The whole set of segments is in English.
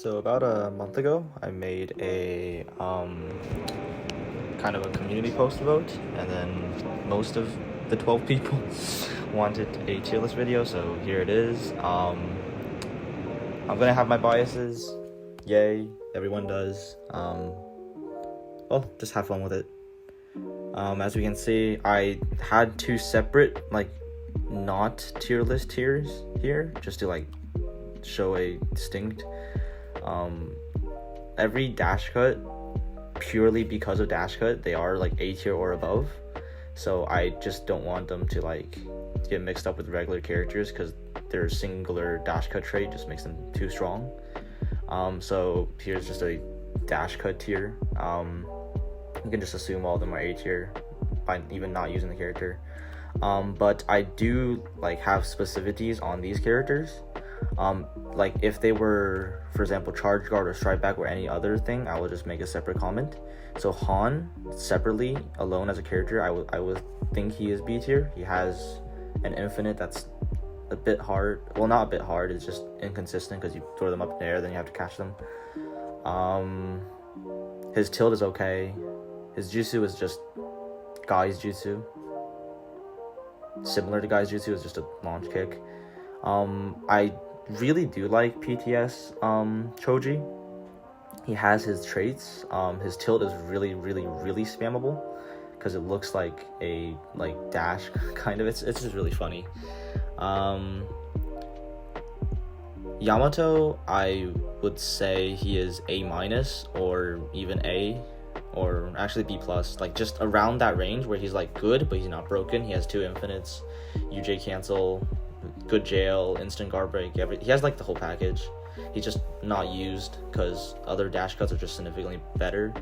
So about a month ago, I made a kind of a community post vote, and then most of the 12 people wanted a tier list video, so here it is. I'm gonna have my biases. Yay, everyone does. Well, just have fun with it. As we can see, I had two separate, not tier list tiers here, just to, show a distinct, every dash cut, purely because of dash cut, they are, A tier or above, so I just don't want them to, get mixed up with regular characters, because their singular dash cut trait just makes them too strong. So here's just a dash cut tier. You can just assume all of them are A tier by even not using the character. But I do have specificities on these characters. If they were, for example, charge guard or strike back or any other thing, I will just make a separate comment. So Han separately alone as a character, I would think he is B tier. He has an infinite that's a bit hard. Well, not a bit hard, it's just inconsistent because you throw them up in the air, then you have to catch them. His tilt is okay. His jutsu is just Guy's jutsu. Similar to Guy's jutsu, it's just a launch kick. I really do like PTS Choji. He has his traits. His tilt is really spammable because it looks like a dash kind of. It's just really funny. Yamato, I would say he is A- or even A, or actually B+, just around that range where he's good but he's not broken. He has two infinites, UJ cancel, good jail, instant guard break, he has the whole package. He's just not used because other dash cuts are just significantly better.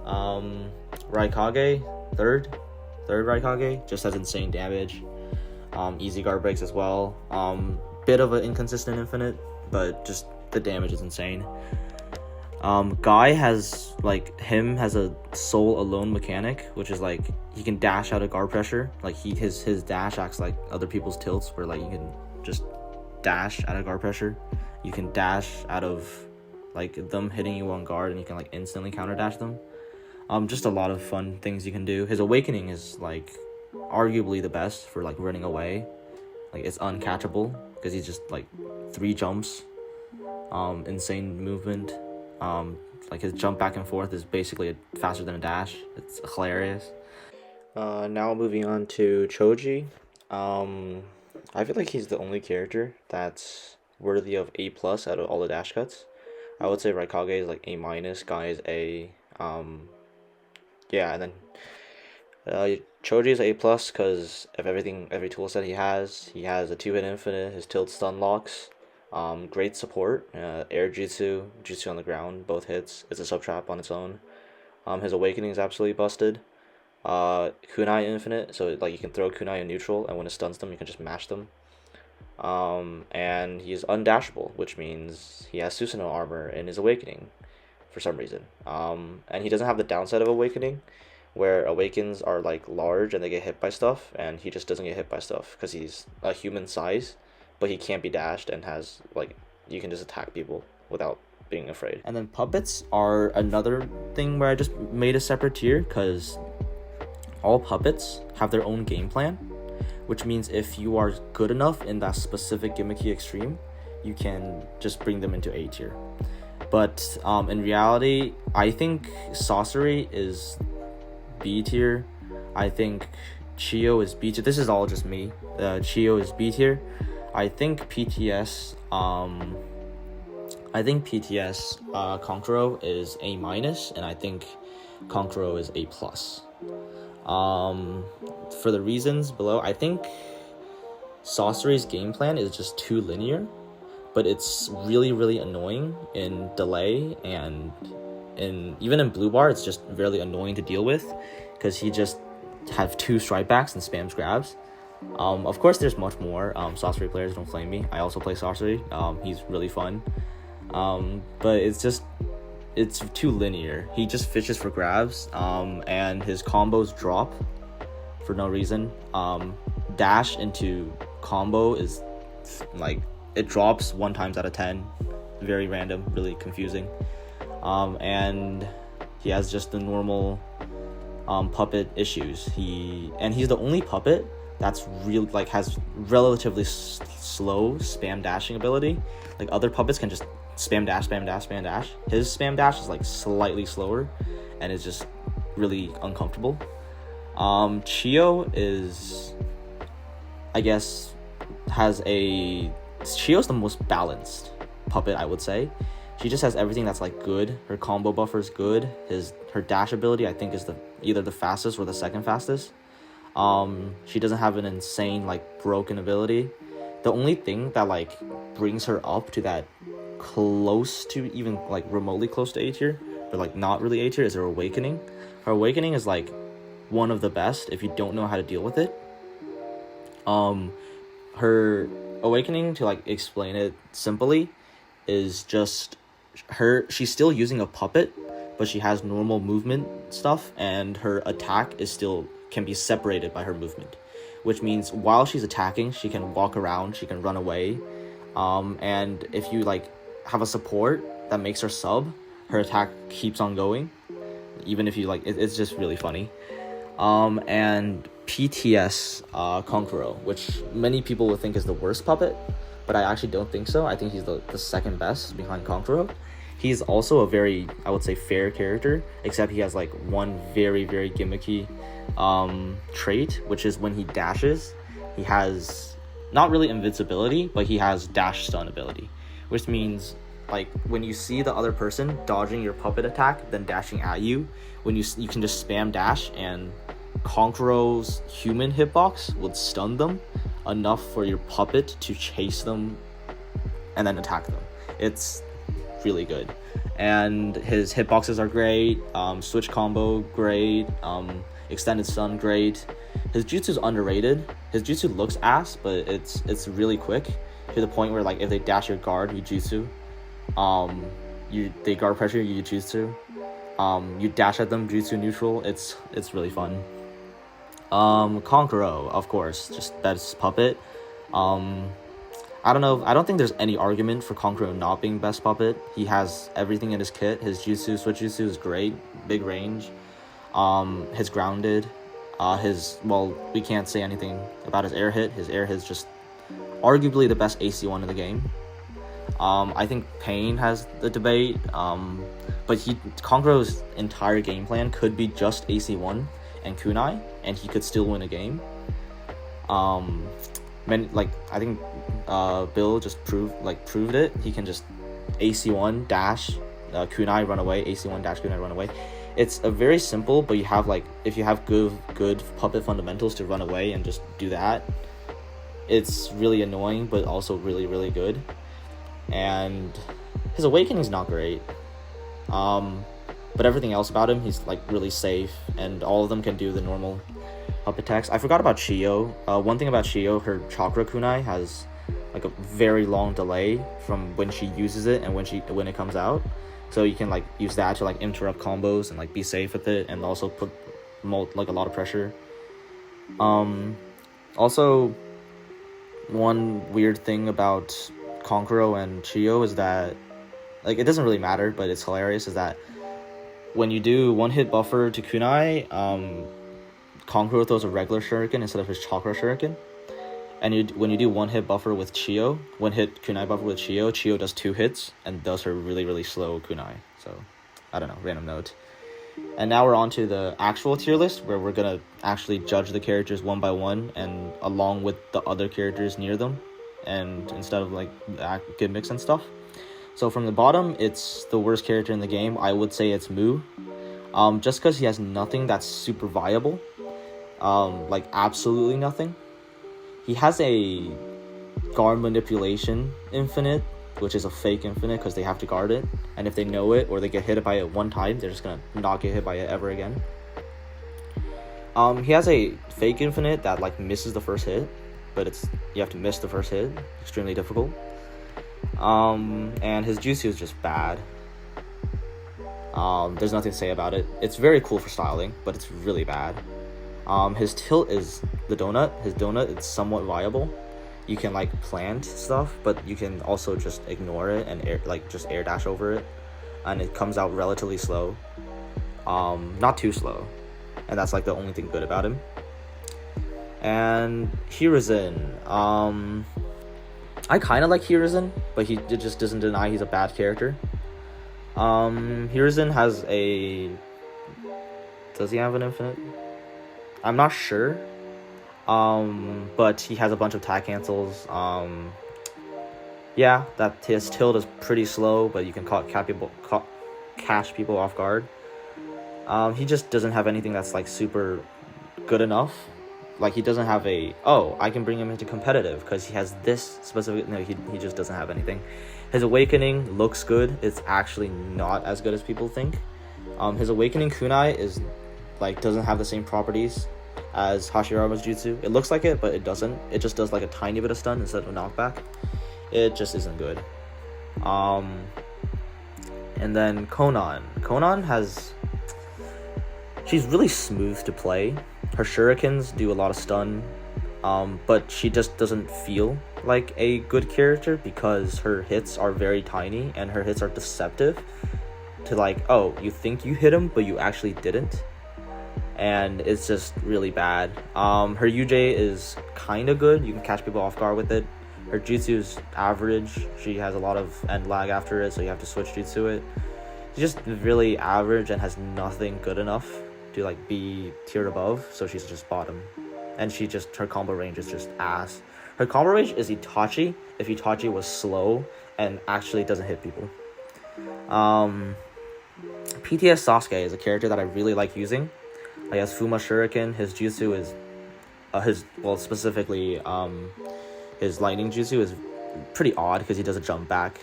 Raikage, third Raikage, just has insane damage, easy guard breaks as well, bit of an inconsistent infinite, but just the damage is insane. Guy has has a soul alone mechanic, which is he can dash out of guard pressure. His dash acts like other people's tilts, where you can just dash out of guard pressure. You can dash out of them hitting you on guard, and you can instantly counter dash them. Just a lot of fun things you can do. His awakening is arguably the best for running away. It's uncatchable because he's just 3 jumps, insane movement. His jump back and forth is basically faster than a dash. It's hilarious. Now moving on to Choji. I feel like he's the only character that's worthy of A+ out of all the dash cuts. I would say Raikage is A-, Guy is A. And then Choji is A+ because of every tool set he has. He has a 2-hit infinite, his tilt stun locks. Great support, air jutsu on the ground, both hits. It's a sub trap on its own. His awakening is absolutely busted. Kunai infinite, so you can throw kunai in neutral, and when it stuns them, you can just mash them. And he's undashable, which means he has Susanoo armor in his awakening for some reason. And he doesn't have the downside of awakening, where awakens are large and they get hit by stuff, and he just doesn't get hit by stuff because he's a human size. But he can't be dashed and has you can just attack people without being afraid. And then puppets are another thing where I just made a separate tier because all puppets have their own game plan, which means if you are good enough in that specific gimmicky extreme, you can just bring them into A tier. But in reality, I think Sorcery is B tier. I think Chio is B tier. This is all just me. Chio is B tier. I think PTS Konkuro is A-, and I think Konkuro is A+. For the reasons below, I think Sorcery's game plan is just too linear, but it's really annoying in delay, and even in blue bar it's just really annoying to deal with because he just have 2 strike backs and spams grabs. Of course there's much more. Sorcery players, don't flame me, I also play Sorcery. He's really fun, but it's too linear. He just fishes for grabs, and his combos drop for no reason. Dash into combo is it drops 1 times out of 10. very random, really confusing. And he has just the normal puppet issues. He's the only puppet that's has relatively slow spam dashing ability. Like other puppets can just spam dash, spam dash, spam dash. His spam dash is like slightly slower, and it's just really uncomfortable. Chio is, I guess, Chio's the most balanced puppet, I would say. She just has everything that's like good. Her combo buffer is good. Her dash ability, I think, is either the fastest or the second fastest. She doesn't have an insane like broken ability. The only thing that like brings her up to that close to, even like remotely close to A tier, but like not really A tier, is her awakening. Her awakening is like one of the best if you don't know how to deal with it. Her awakening, to like explain it simply, is just she's still using a puppet, but she has normal movement stuff, and her attack can be separated by her movement, which means while she's attacking, she can walk around, she can run away, and if you like have a support that makes her sub, her attack keeps on going, even if you like it's just really funny. And PTS Konkuro, which many people would think is the worst puppet, but I actually don't think so. I think he's the second best behind Konkuro. He's also a very, I would say, fair character, except he has like one very, very gimmicky trait, which is when he dashes, he has not really invincibility, but he has dash stun ability, which means like when you see the other person dodging your puppet attack, then dashing at you, when you can just spam dash, and Konkuro's human hitbox would stun them enough for your puppet to chase them and then attack them. It's really good, and his hitboxes are great. Switch combo great. Extended stun great. His jutsu's underrated. His jutsu looks ass, but it's really quick to the point where like if they dash your guard, you jutsu. They guard pressure, you jutsu. You dash at them, jutsu neutral. It's really fun. Konkuro, of course, just best puppet. I don't know. I don't think there's any argument for Konkuro not being best puppet. He has everything in his kit. His jutsu, switch jutsu is great, big range. His grounded, we can't say anything about his air hit. His air hit is just arguably the best AC1 in the game. I think Pain has the debate, but Konkuro's entire game plan could be just AC1 and Kunai, and he could still win a game. I think Bill just proved it. He can just AC1 dash kunai run away, AC1 dash kunai run away. It's a very simple, but you have like, if you have good puppet fundamentals to run away and just do that, it's really annoying but also really, really good. And his awakening's not great, but everything else about him, he's like really safe, and all of them can do the normal up attacks. I forgot about Chio. One thing about Chio, her chakra kunai has like a very long delay from when she uses it and when it comes out, so you can like use that to like interrupt combos and like be safe with it, and also put like a lot of pressure. Also, one weird thing about Konkuro and Chio is that, like, it doesn't really matter, but it's hilarious, is that when you do one hit buffer to kunai, Konkuro throws a regular shuriken instead of his chakra shuriken. And when you do one hit buffer with Chio, one hit kunai buffer with Chio does 2 hits and does her really, really slow kunai. So, I don't know, random note. And now we're on to the actual tier list, where we're gonna actually judge the characters one by one, and along with the other characters near them, and instead of like gimmicks and stuff. So from the bottom, it's the worst character in the game. I would say it's Mu. Just because he has nothing that's super viable. Like absolutely nothing. He has a guard manipulation infinite, which is a fake infinite because they have to guard it, and if they know it or they get hit by it one time, they're just gonna not get hit by it ever again. He has a fake infinite that like misses the first hit, but you have to miss the first hit, extremely difficult. And his jutsu is just bad. There's nothing to say about it. It's very cool for styling, but it's really bad. His tilt is the donut. His donut, it's somewhat viable. you can like plant stuff, but you can also just ignore it and just air dash over it, and it comes out relatively slow, not too slow, and that's like the only thing good about him. And Hiruzen, I kind of like Hiruzen, but it just doesn't deny he's a bad character. Hiruzen has does he have an infinite? I'm not sure. But he has a bunch of tag cancels. Yeah, that his tilt is pretty slow, but you can catch people off guard. He just doesn't have anything that's like super good enough. Like he doesn't have I can bring him into competitive because he has this specific. No, he just doesn't have anything. His awakening looks good. It's actually not as good as people think. His awakening kunai is like doesn't have the same properties as Hashirama's jutsu. It looks like it, but it doesn't. It just does like a tiny bit of stun instead of knockback. It just isn't good. And then Konan has, she's really smooth to play. Her shurikens do a lot of stun, but she just doesn't feel like a good character because her hits are very tiny and her hits are deceptive to like, oh, you think you hit him, but you actually didn't. And it's just really bad. Her UJ is kind of good. You can catch people off guard with it. Her jutsu is average. She has a lot of end lag after it, so you have to switch jutsu it. She's just really average and has nothing good enough to like be tiered above, so she's just bottom. And her combo range is just ass. Her combo range is Itachi if Itachi was slow and actually doesn't hit people. PTS Sasuke is a character that I really like using. He has Fuma Shuriken. His jutsu is specifically his lightning jutsu is pretty odd because he doesn't jump back.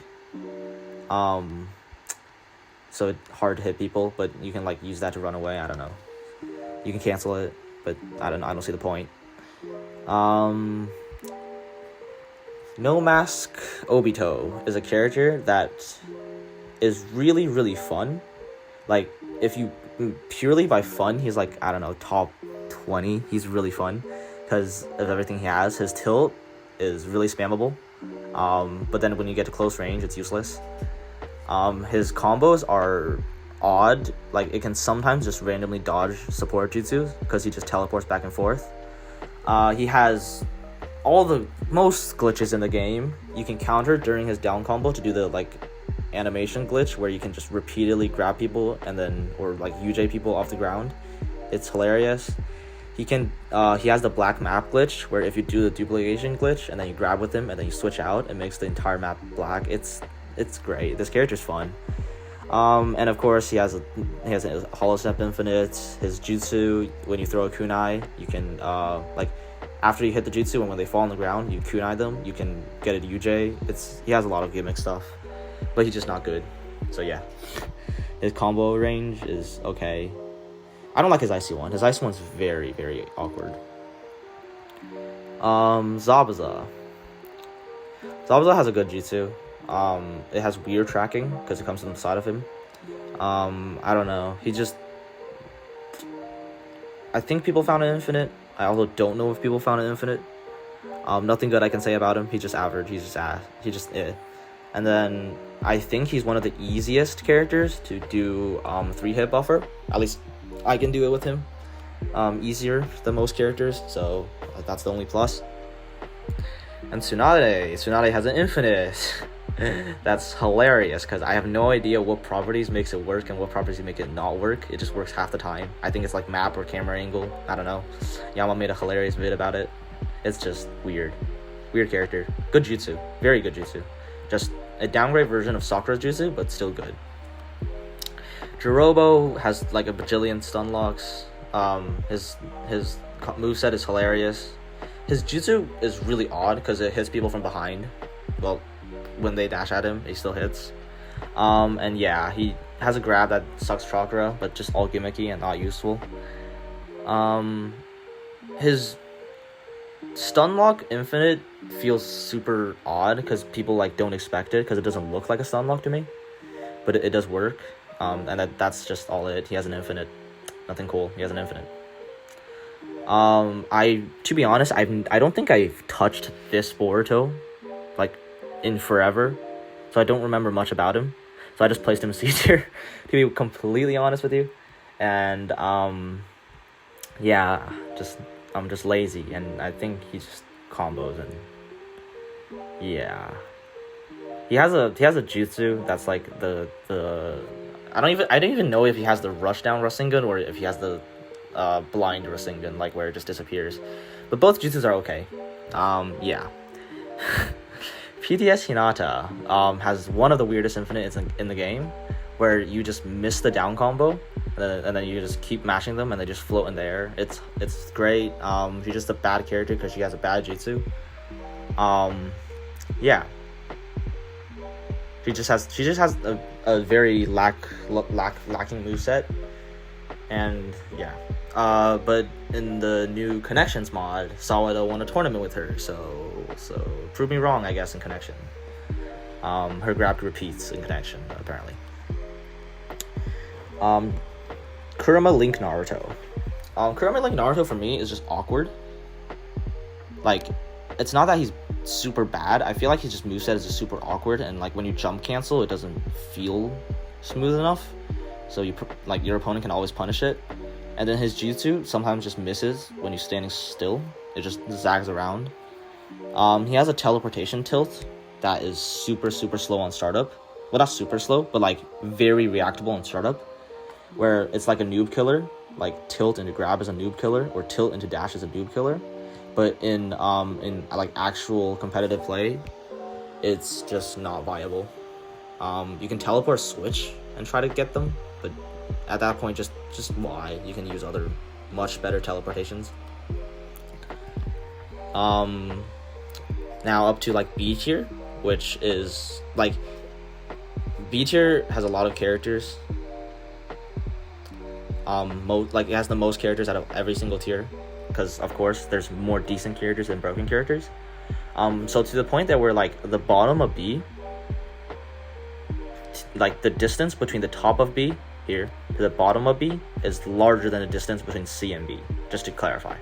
So it's hard to hit people, but you can like use that to run away. I don't know. You can cancel it, but I don't see the point. No Mask Obito is a character that is really, really fun. Like, if you purely by fun, he's like, I don't know, top 20. He's really fun because of everything he has. His tilt is really spammable, but then when you get to close range, it's useless. His combos are odd. Like, it can sometimes just randomly dodge support jutsu because he just teleports back and forth. He has all the most glitches in the game. You can counter during his down combo to do the like animation glitch where you can just repeatedly grab people and then or like UJ people off the ground. It's hilarious. He has the black map glitch where if you do the duplication glitch and then you grab with him and then you switch out, it makes the entire map black. It's great. This character's fun. And of course he has a Hollow Step Infinite. His jutsu, when you throw a kunai, you can like after you hit the jutsu and when they fall on the ground, you kunai them. You can get a UJ. He has a lot of gimmick stuff, but he's just not good. So yeah, his combo range is okay. I don't like his icy one. His icy one's very, very awkward. Zabuza has a good jutsu. It has weird tracking because it comes from the side of him. I don't know. I think people found an infinite. I also don't know if people found an infinite. Nothing good I can say about him. He's just average. He's just ass. And then I think he's one of the easiest characters to do 3-hit buffer. At least I can do it with him. Easier than most characters, so that's the only plus. And Tsunade has an infinite. That's hilarious because I have no idea what properties makes it work and what properties make it not work. It just works half the time. I think it's like map or camera angle. I don't know. Yama made a hilarious vid about it. It's just weird character. Good jutsu, very good jutsu. Just a downgrade version of Sakura's jutsu, but still good. Jirobo has like a bajillion stun locks. His moveset is hilarious. His jutsu is really odd because it hits people from behind. Well, when they dash at him, he still hits. And yeah, he has a grab that sucks chakra, but just all gimmicky and not useful. His stun lock infinite feels super odd because people like don't expect it because it doesn't look like a stun lock to me, but it does work. And that's just all it. He has an infinite. Nothing cool. He has an infinite. To be honest, I don't think I've touched this Boruto, like, in forever. So I don't remember much about him. So I just placed him C tier, to be completely honest with you. And, yeah, I'm just lazy. And I think he just combos and, yeah. He has a jutsu that's like the I don't even know if he has the rushdown Rasengan or if he has the blind Rasengan, like where it just disappears. But both jutsus are okay. Yeah. PTS Hinata has one of the weirdest infinites in the game, where you just miss the down combo and then you just keep mashing them and they just float in the air. It's great. She's just a bad character because she has a bad jutsu. Yeah. She just has a very lacking moveset, and yeah. But in the new Connections mod, Sawada won a tournament with her, so prove me wrong, I guess, in Connection. Her grab repeats in Connection, apparently. Kurama Link Naruto. Kurama Link Naruto for me is just awkward. Like, it's not that he's super bad. I feel like his just moveset is just super awkward, and like when you jump cancel, it doesn't feel smooth enough. So your opponent can always punish it. And then his jutsu sometimes just misses when you're standing still. It just zags around. He has a teleportation tilt that is super slow on startup. Well, not super slow, but like very reactable on startup, where it's like a noob killer. Like tilt into grab is a noob killer, or tilt into dash is a noob killer. But in like actual competitive play, it's just not viable. You can teleport switch and try to get them, but at that point, just why? You can use other much better teleportations. Now up to like B tier, which is like B tier has a lot of characters. It has the most characters out of every single tier, because of course there's more decent characters than broken characters. So to the point that we're like the bottom of B, like the distance between the top of B here to the bottom of B is larger than the distance between C and B, just to clarify.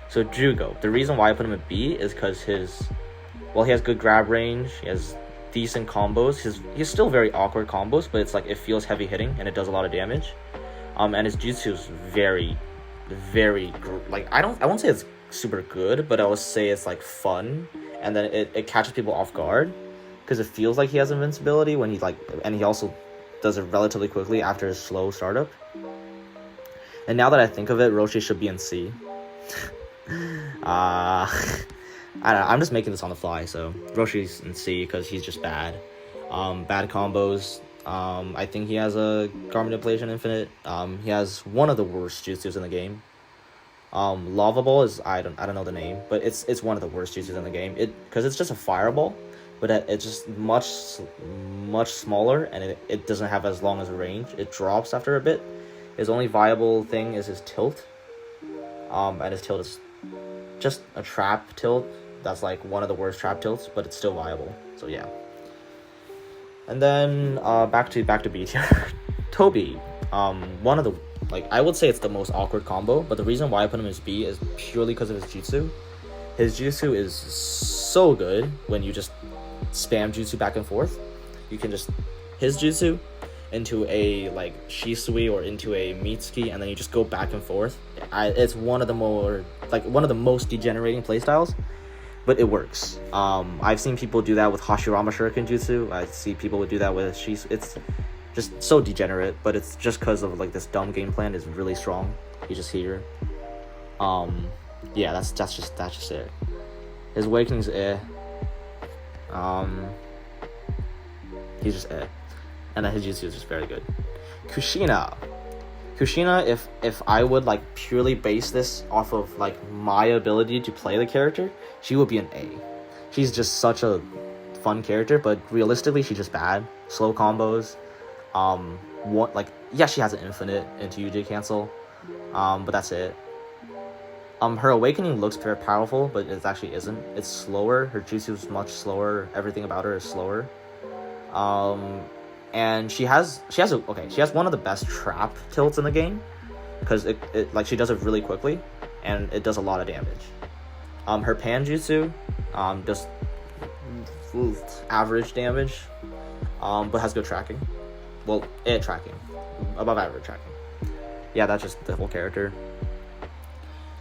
So Jugo, the reason why I put him at B is because he has good grab range, he has decent combos, he's still very awkward combos, but it's like it feels heavy hitting and it does a lot of damage. And his jutsu is very like I won't say it's super good, but I would say it's like fun, and then it catches people off guard because it feels like he has invincibility when and he also does it relatively quickly after his slow startup. And now that I think of it, Roshi should be in C. I don't know, I'm just making this on the fly, so Roshi's in C because he's just bad. Bad combos. I think he has a guard manipulation infinite. He has one of the worst jutsus in the game. Lava Ball is I don't know the name, but it's one of the worst jutsus in the game. Because it's just a fireball, but it's just much smaller, and it doesn't have as long as a range. It drops after a bit. His only viable thing is his tilt. And his tilt is just a trap tilt. That's like one of the worst trap tilts, but it's still viable. So yeah. And then back to B tier. Toby, one of the I would say it's the most awkward combo, but the reason why I put him as B is purely because of his jutsu. His jutsu is so good when you just spam jutsu back and forth. You can just his jutsu into a Shisui or into a Mitsuki, and then you just go back and forth. It's one of the most degenerating playstyles, but it works. I've seen people do that with Hashirama Shuriken Jutsu. I see people would do that with Shisui. It's just so degenerate, but it's just because of this dumb game plan is really strong. You just hear. Yeah, that's just it. His awakening's he's just and then his jutsu is just very good. Kushina, if I would purely base this off of my ability to play the character, she would be an A. She's just such a fun character, but realistically she's just bad. Slow combos. She has an infinite into UJ cancel, but that's it. Her awakening looks very powerful, but it actually isn't. It's slower. Her jutsu is much slower. Everything about her is slower. And she has one of the best trap tilts in the game, because she does it really quickly, and it does a lot of damage. Her pan jutsu, just average damage, but has good tracking. Well, tracking, above average tracking. Yeah, that's just the whole character.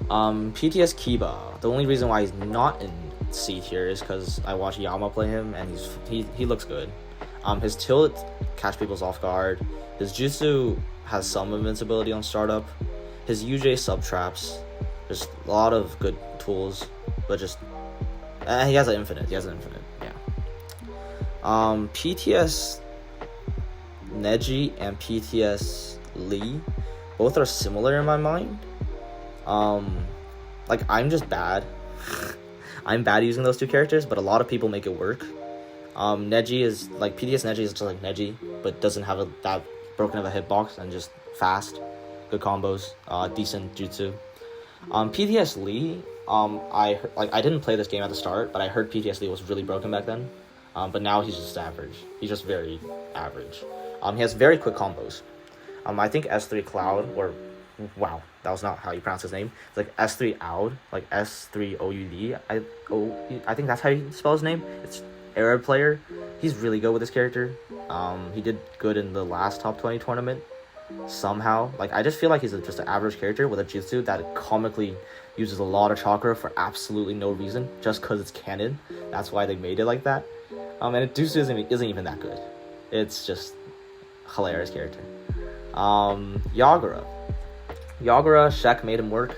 PTS Kiba. The only reason why he's not in C tier is because I watched Yama play him, and he looks good. His tilt catch people's off guard. His jutsu has some invincibility on startup. His UJ sub traps. There's a lot of good tools, but just he has an infinite. Yeah. PTS Neji and PTS Lee, both are similar in my mind. Like, I'm just bad. I'm bad using those two characters, but a lot of people make it work. Neji is like PTS Neji is just like Neji, but doesn't have that broken of a hitbox and just fast, good combos, decent jutsu. PTS Lee, I didn't play this game at the start, but I heard PTS Lee was really broken back then. But now he's just average. He's just very average. He has very quick combos. I think S3 Cloud, or wow, that was not how you pronounce his name. It's like S3 Oud, like S3 OUD. I think that's how you spell his name. It's Arab player. He's really good with this character. He did good in the last top 20 tournament. Somehow, like, I just feel like he's just an average character with a jutsu that comically uses a lot of chakra for absolutely no reason, just because it's canon. That's why they made it like that. And jutsu isn't even that good. It's just hilarious character. Yagura, Shaq made him work.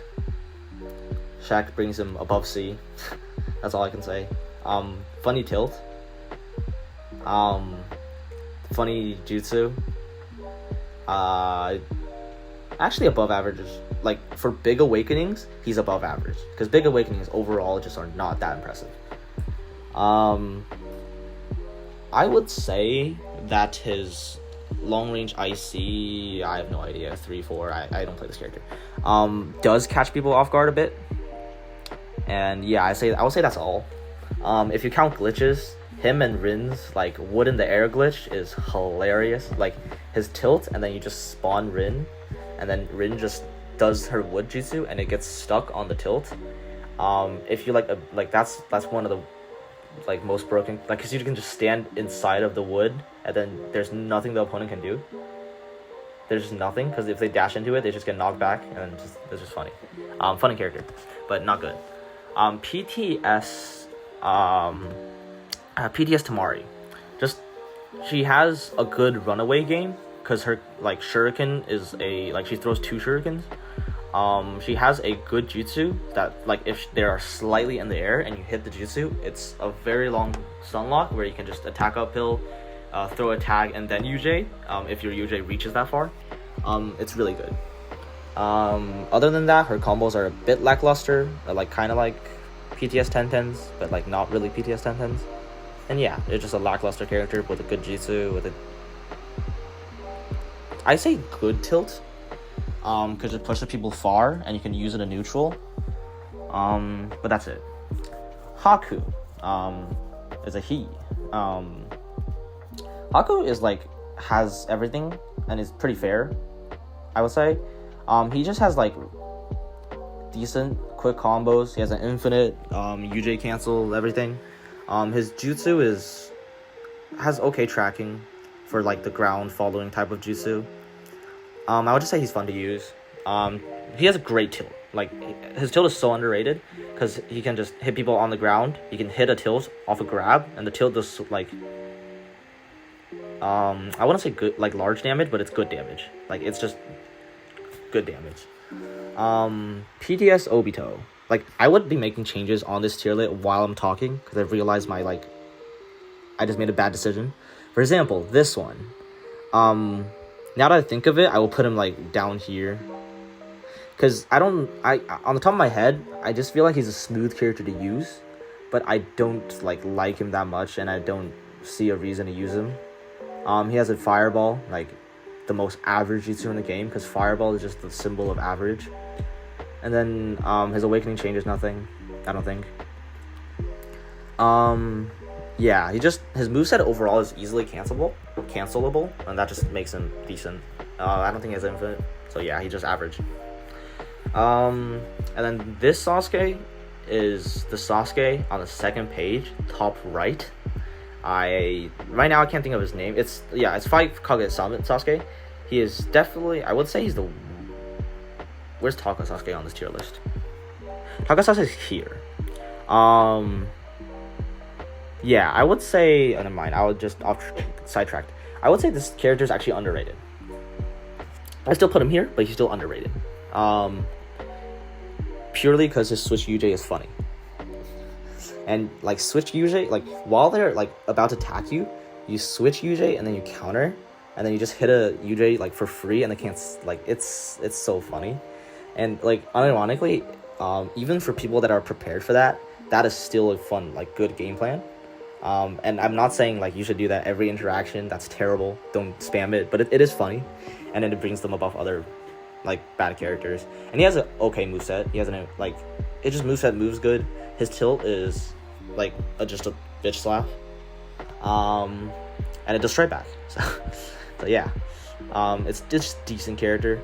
Shaq brings him above C. That's all I can say. Funny tilt. Funny jutsu. Actually above average. Like, for Big Awakenings, he's above average, because Big Awakenings overall just are not that impressive. I would say that his long range IC, I have no idea, 3-4, I don't play this character, does catch people off guard a bit. And yeah, I would say that's all. If you count glitches, him and Rin's like wood in the air glitch is hilarious. Like, his tilt, and then you just spawn Rin, and then Rin just does her wood jutsu and it gets stuck on the tilt. If you like that's one of the like most broken, like, because you can just stand inside of the wood and then there's nothing the opponent can do. There's just nothing, because if they dash into it, they just get knocked back, and it's just funny. Funny character, but not good. PTS Tamari, just, she has a good runaway game, because her like shuriken is she throws 2 shurikens. She has a good jutsu that, like, if they are slightly in the air and you hit the jutsu, it's a very long stun lock where you can just attack uphill, throw a tag, and then UJ, if your UJ reaches that far. It's really good. Other than that, her combos are a bit lackluster, kind of like PTS 1010s, but like not really PTS 1010s. And yeah, it's just a lackluster character with a good jutsu, with a, I say good tilt, because it pushes people far and you can use it in neutral. But that's it. Haku, is a he. Haku is like, has everything and is pretty fair, I would say. He just has like decent quick combos. He has an infinite UJ cancel, everything. His jutsu has okay tracking for like the ground following type of jutsu. I would just say he's fun to use. He has a great tilt. Like, his tilt is so underrated, because he can just hit people on the ground. He can hit a tilt off a grab, and the tilt does like I wouldn't say good, like large damage, but it's good damage. Like, it's just good damage. PTS Obito. Like, I would be making changes on this tier list while I'm talking, because I've realized I just made a bad decision. For example, this one. Now that I think of it, I will put him like down here, because on the top of my head, I just feel like he's a smooth character to use, but I don't like him that much, and I don't see a reason to use him. He has a fireball, like the most average jutsu in the game, because fireball is just the symbol of average. And then his awakening changes nothing, I don't think. Yeah, his moveset overall is easily cancelable, and that just makes him decent. I don't think he has infinite, so yeah, he's just average. And then this Sasuke is the Sasuke on the second page, top right. Right now I can't think of his name. It's 5 Kage Summit Sasuke. He is definitely, I would say he's the... Where's Taka Sasuke on this tier list? Taka Sasuke is here. Yeah, I would say... never mind, I would just sidetracked. I would say this character is actually underrated. I still put him here, but he's still underrated. Purely because his switch UJ is funny. And like switch UJ, like while they're like about to attack you, you switch UJ and then you counter, and then you just hit a UJ like for free, and they can't, like, it's so funny. And like unironically, even for people that are prepared for that, that is still a fun, like, good game plan. And I'm not saying like you should do that every interaction. That's terrible. Don't spam it. But it is funny, and then it brings them above other like bad characters. And he has an okay moveset. He has an like, it just moveset moves good. His tilt is like just a bitch slap. And it does straight back. So yeah. It's just decent character.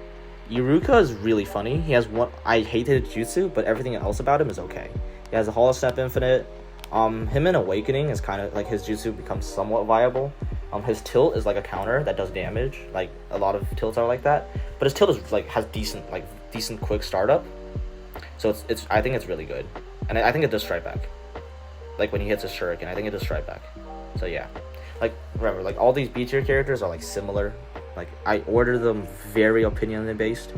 Iruka is really funny. He has one, I hate his jutsu, but everything else about him is okay. He has a Hollow Step Infinite. Him in Awakening is kind of like his jutsu becomes somewhat viable. His tilt is like a counter that does damage. Like a lot of tilts are like that, but his tilt is like has decent quick startup. So it's I think it's really good, and I think it does strike back. Like when he hits a shuriken, I think it does strike back. So yeah, like remember, like all these B tier characters are like similar. Like I order them very opinion based.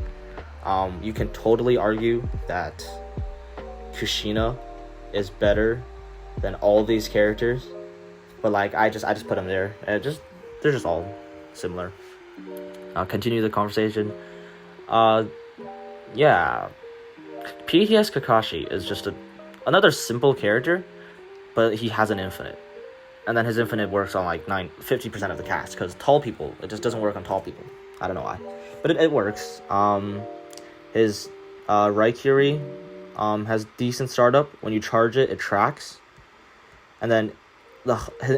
You can totally argue that Kushina is better than all these characters, but like I just put them there. They're just all similar. I'll continue the conversation. Yeah, PTS Kakashi is just another simple character, but he has an infinite, and then his infinite works on like 50% of the cast, because tall people, it just doesn't work on tall people. I don't know why, but it works. His Raikiri has decent startup. When you charge it, it tracks. And then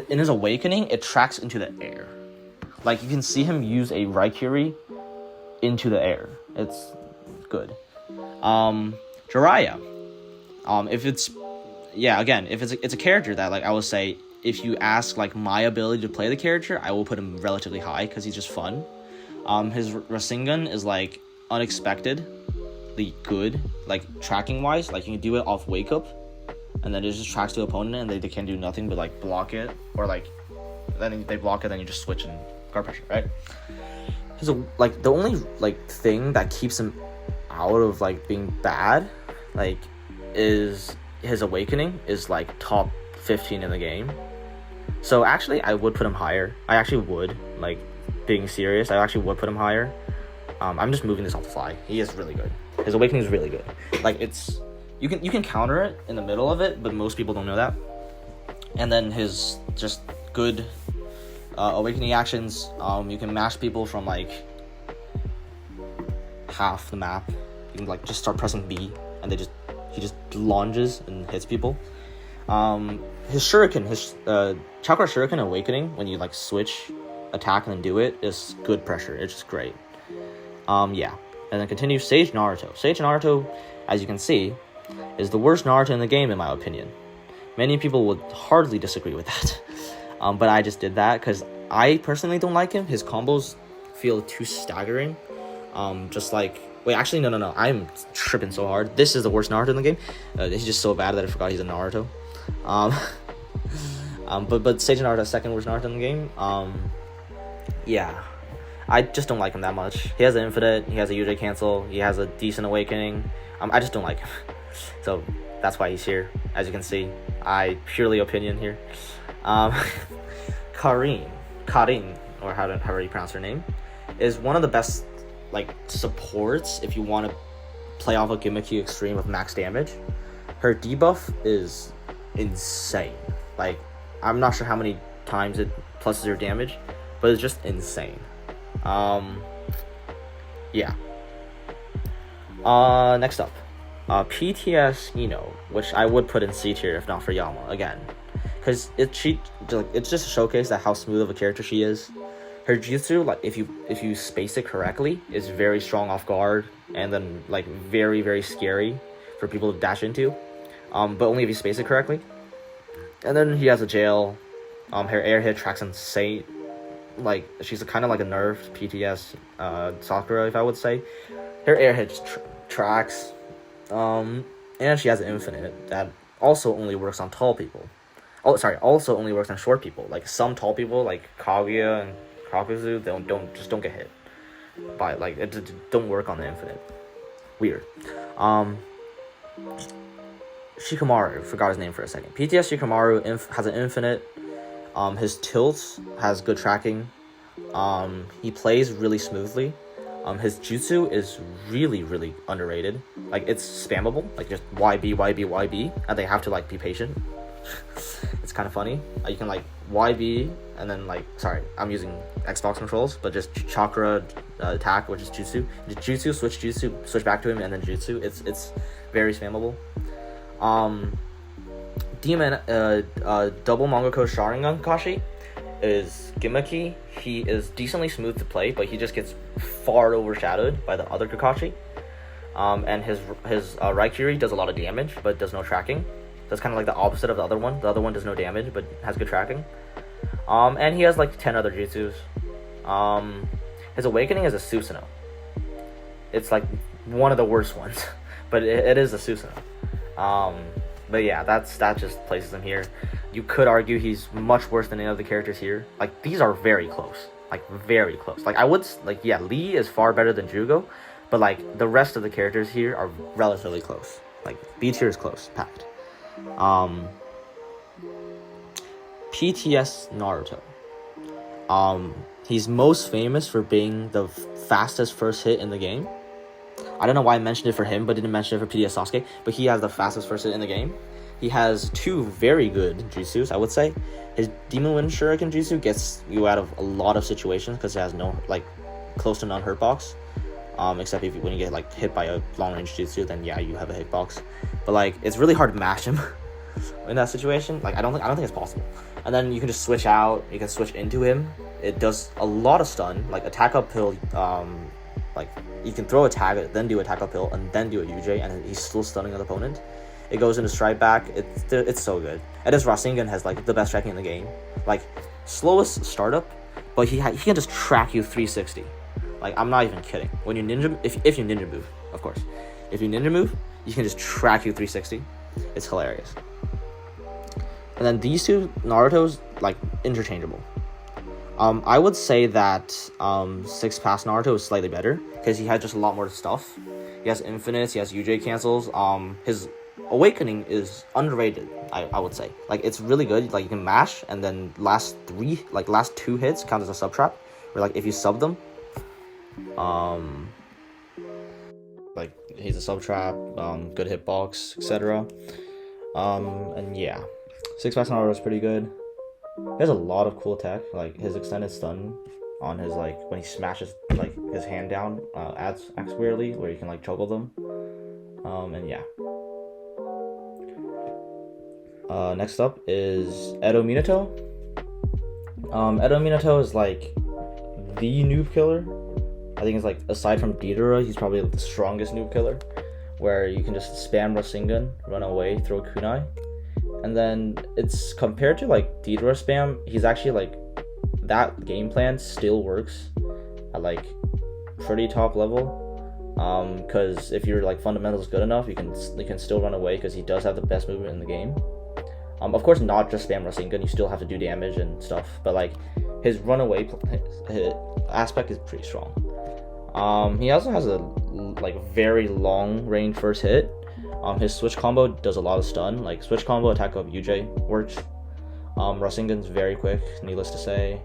in his Awakening, it tracks into the air. Like you can see him use a Raikiri into the air. It's good. Jiraiya. If it's a character that, like, I would say, if you ask like my ability to play the character, I will put him relatively high because he's just fun. His Rasengan is like unexpectedly good, like tracking wise. Like you can do it off wake up, and then it just tracks the opponent, and they can't do nothing but like block it, or like then they block it, then you just switch and guard pressure, right? His like the only like thing that keeps him out of like being bad, like, is his Awakening is like top 15 in the game. So actually I would put him higher. I actually would, like, being serious, I actually would put him higher. I'm just moving this off the fly. He is really good. His Awakening is really good. Like, it's you can counter it in the middle of it, but most people don't know that. And then his just good Awakening actions, you can mash people from like half the map. You can like just start pressing B, and he just lunges and hits people. His Shuriken, his Chakra Shuriken Awakening, when you like switch attack and then do it, is good pressure. It's just great. Yeah. And then continue Sage Naruto. Sage Naruto, as you can see, is the worst Naruto in the game, in my opinion. Many people would hardly disagree with that. But I just did that because I personally don't like him. His combos feel too staggering. Just like... Wait, actually, no. I'm tripping so hard. This is the worst Naruto in the game. He's just so bad that I forgot he's a Naruto. But Sage Naruto is second worst Naruto in the game. Yeah. I just don't like him that much. He has an infinite, he has a UJ cancel, he has a decent Awakening. I just don't like him. So that's why he's here. As you can see, I purely opinion here. Karin, or however you pronounce her name, is one of the best like supports if you want to play off a gimmicky extreme with max damage. Her debuff is insane. Like, I'm not sure how many times it pluses your damage, but it's just insane. Yeah. Next up, PTS Ino, which I would put in C tier if not for Yama again, because it's just a showcase that how smooth of a character she is. Her jutsu, like if you space it correctly, is very strong off guard, and then like very, very scary for people to dash into. but only if you space it correctly. And then he has a jail. Her air hit tracks insane. Like, she's kind of like a nerfed PTS Sakura, if I would say. Her air hit tracks. And she has an infinite that also only works on tall people. Also only works on short people. Like, some tall people, like Kaguya and Kakuzu, don't get hit by, like, it don't work on the infinite. Weird. Shikamaru, forgot his name for a second. PTS Shikamaru has an infinite. His tilts has good tracking. He plays really smoothly. His jutsu is really underrated. Like, it's spammable, like just YB, and they have to like be patient. It's kind of funny. You can like YB and then like, sorry, I'm using Xbox controls, but just chakra attack, which is jutsu. Jutsu, switch back to him, and then jutsu. It's very spammable. Demon double Mangako Sharingan Kakashi is gimmicky. He is decently smooth to play, but he just gets far overshadowed by the other Kakashi. And his Raikiri does a lot of damage, but does no tracking. That's kind of like the opposite of the other one. The other one does no damage, but has good tracking. And he has like 10 other jutsus. His awakening is a Susanoo. It's like one of the worst ones, but it is a Susanoo. But yeah, that just places him here. You could argue he's much worse than any of the characters here. Like, these are very close. Like, very close. Like, I would, like, yeah, Lee is far better than Jugo, but, like, the rest of the characters here are relatively close. Like, B tier is close, packed. PTS Naruto. He's most famous for being the fastest first hit in the game. I don't know why I mentioned it for him, but didn't mention it for PTS Sasuke. But he has the fastest first hit in the game. He has 2 very good jutsus, I would say. His Demon Wind Shuriken jutsu gets you out of a lot of situations because it has no, like, close to none hurt box. Except when you get, like, hit by a long range jutsu, then yeah, you have a hitbox. But, like, it's really hard to mash him in that situation. Like, I don't think it's possible. And then you can just switch out. You can switch into him. It does a lot of stun, like attack uphill. Like, you can throw a tag, then do attack uphill, and then do a UJ, and he's still stunning an opponent. It goes into strike back. It's so good. And his Rasengan has like the best tracking in the game. Like, slowest startup, but he can just track you 360. Like, I'm not even kidding. When you ninja, if you ninja move, of course, if you ninja move, you can just track you 360. It's hilarious. And then these two Naruto's like interchangeable. I would say that 6 Pass Naruto is slightly better because he has just a lot more stuff. He has infinites, he has UJ cancels. His awakening is underrated, I would say. Like, it's really good. Like, you can mash and then last 2 hits count as a sub trap. Where like if you sub them, like he's a sub trap, good hitbox, etc. And yeah, 6 Pass Naruto is pretty good. He has a lot of cool tech, like his extended stun on his, like, when he smashes like his hand down, acts weirdly, where you can like juggle them. And yeah. Next up is Edo Minato. Edo Minato is like the noob killer. I think it's like, aside from Deidara, he's probably the strongest noob killer, where you can just spam Rasengan, run away, throw kunai. And then it's compared to like Deidara spam, he's actually like, that game plan still works at like pretty top level. Because if your like fundamentals good enough, you can still run away because he does have the best movement in the game. Of course, not just spam Rasengan, you still have to do damage and stuff, but like his runaway aspect is pretty strong. He also has a like very long range first hit. His switch combo does a lot of stun, like switch combo, attack up UJ works. Rasengan's very quick, needless to say.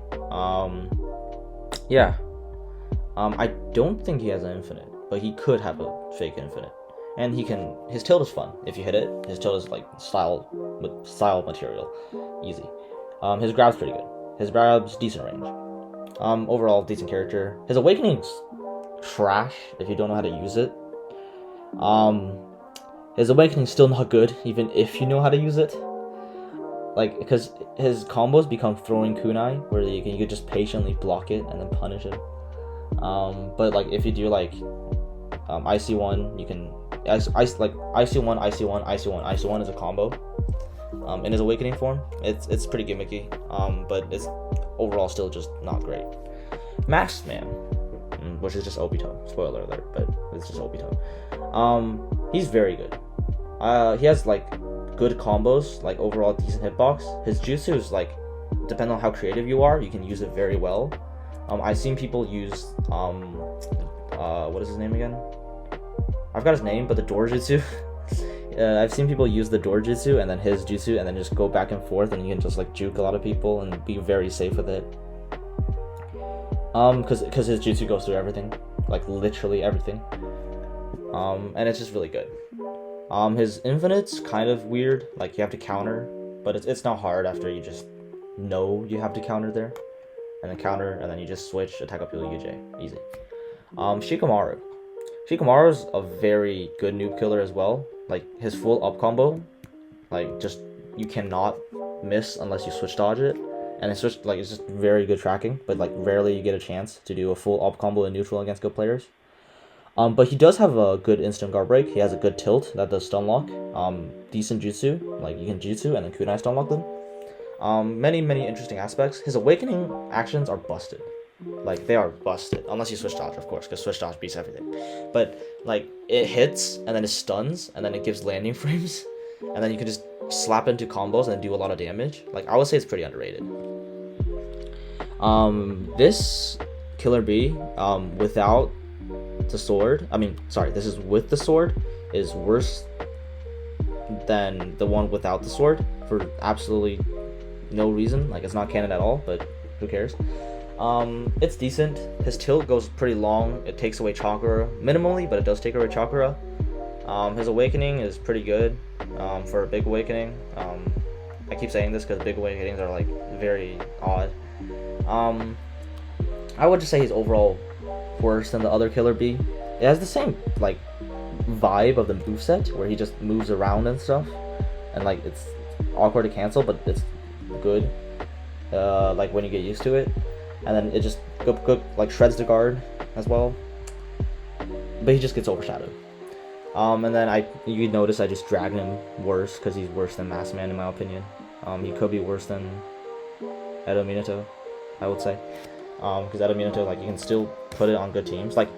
Yeah. I don't think he has an infinite, but he could have a fake infinite. And his tilt is fun. If you hit it, his tilt is like style material. Easy. His grab's pretty good. His grab's decent range. Overall, decent character. His awakening's trash if you don't know how to use it. His awakening's still not good, even if you know how to use it. Like, because his combos become throwing kunai, where you can just patiently block it and then punish him. But like, if you do like IC1, you can like IC1, IC1, IC1, IC1 is a combo. In his awakening form, it's pretty gimmicky. But it's overall still just not great. Masked Man, which is just Obito. Spoiler alert, but it's just Obito. He's very good. He has like good combos, like overall decent hitbox. His jutsu is like, depending on how creative you are, you can use it very well. I've seen people use what is his name again? I forgot his name, but the door jutsu. I've seen people use the door jutsu and then his jutsu and then just go back and forth, and you can just like juke a lot of people and be very safe with it. Because his jutsu goes through everything, like literally everything. And it's just really good. His infinite's kind of weird, like you have to counter, but it's not hard after you just know you have to counter there, and then counter, and then you just switch, attack up your UJ, easy. Shikamaru's a very good noob killer as well. Like his full up combo, like just you cannot miss unless you switch dodge it, and it's just very good tracking. But like rarely you get a chance to do a full up combo in neutral against good players. But he does have a good instant guard break. He has a good tilt that does stun lock. Decent jutsu, like you can jutsu and then kunai stun lock them. Many interesting aspects. His awakening actions are busted. Like they are busted, unless you switch dodge, of course, because switch dodge beats everything. But like it hits and then it stuns and then it gives landing frames, and then you can just slap into combos and do a lot of damage. Like I would say it's pretty underrated. This Killer Bee, without the sword, this is with the sword, is worse than the one without the sword for absolutely no reason. Like it's not canon at all, but who cares? It's decent. His tilt goes pretty long. It takes away chakra minimally, but it does take away chakra. His awakening is pretty good for a big awakening. I keep saying this because big awakenings are like very odd. I would just say he's overall worse than the other Killer Bee. It has the same like vibe of the moveset where he just moves around and stuff, and like it's awkward to cancel, but it's good. Like when you get used to it. And then it just go like shreds the guard as well, but he just gets overshadowed. And then you notice I just dragged him worse because he's worse than Masked Man in my opinion. He could be worse than Edo Minato, I would say, because Edo Minato, like you can still put it on good teams. Like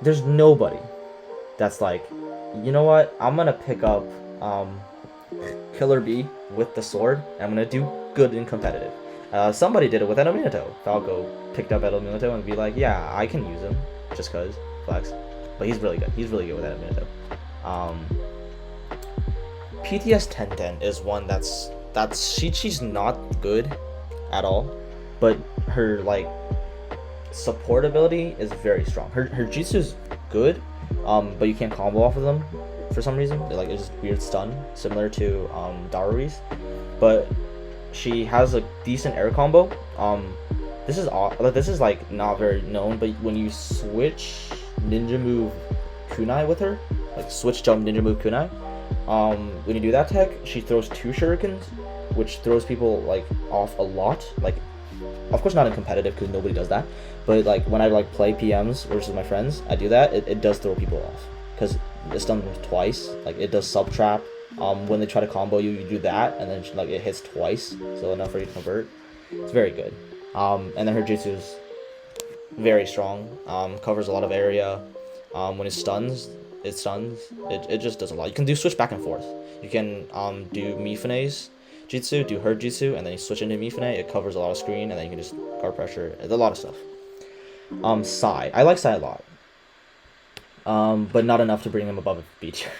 there's nobody that's like, you know what, I'm gonna pick up Killer Bee with the sword and I'm gonna do good in competitive. Somebody did it with Edo Minato. Falco picked up Edo Minato and be like, yeah, I can use him just cause flex. But he's really good. He's really good with Edo Minato. PTS 1010 is one she's not good at all, but her like support ability is very strong. Her jutsu is good, but you can't combo off of them for some reason. They're like, it's just weird stun, similar to Daruri's, but she has a decent air combo. This is like not very known, but when you switch ninja move kunai with her, like switch jump ninja move kunai, when you do that tech, she throws 2 shurikens, which throws people like off a lot. Like, of course not in competitive because nobody does that, but like when I like play PMs versus my friends, I do that. It does throw people off because it's done twice. Like it does sub trap. When they try to combo you, you do that, and then like it hits twice, so enough for you to convert. It's very good. And then her jutsu is very strong. Covers a lot of area. When it stuns. It just does a lot. You can do switch back and forth. You can do Mifune's jutsu, do her jutsu, and then you switch into Mifune. It covers a lot of screen, and then you can just guard pressure. It's a lot of stuff. Sai. I like Sai a lot. But not enough to bring him above a B tier.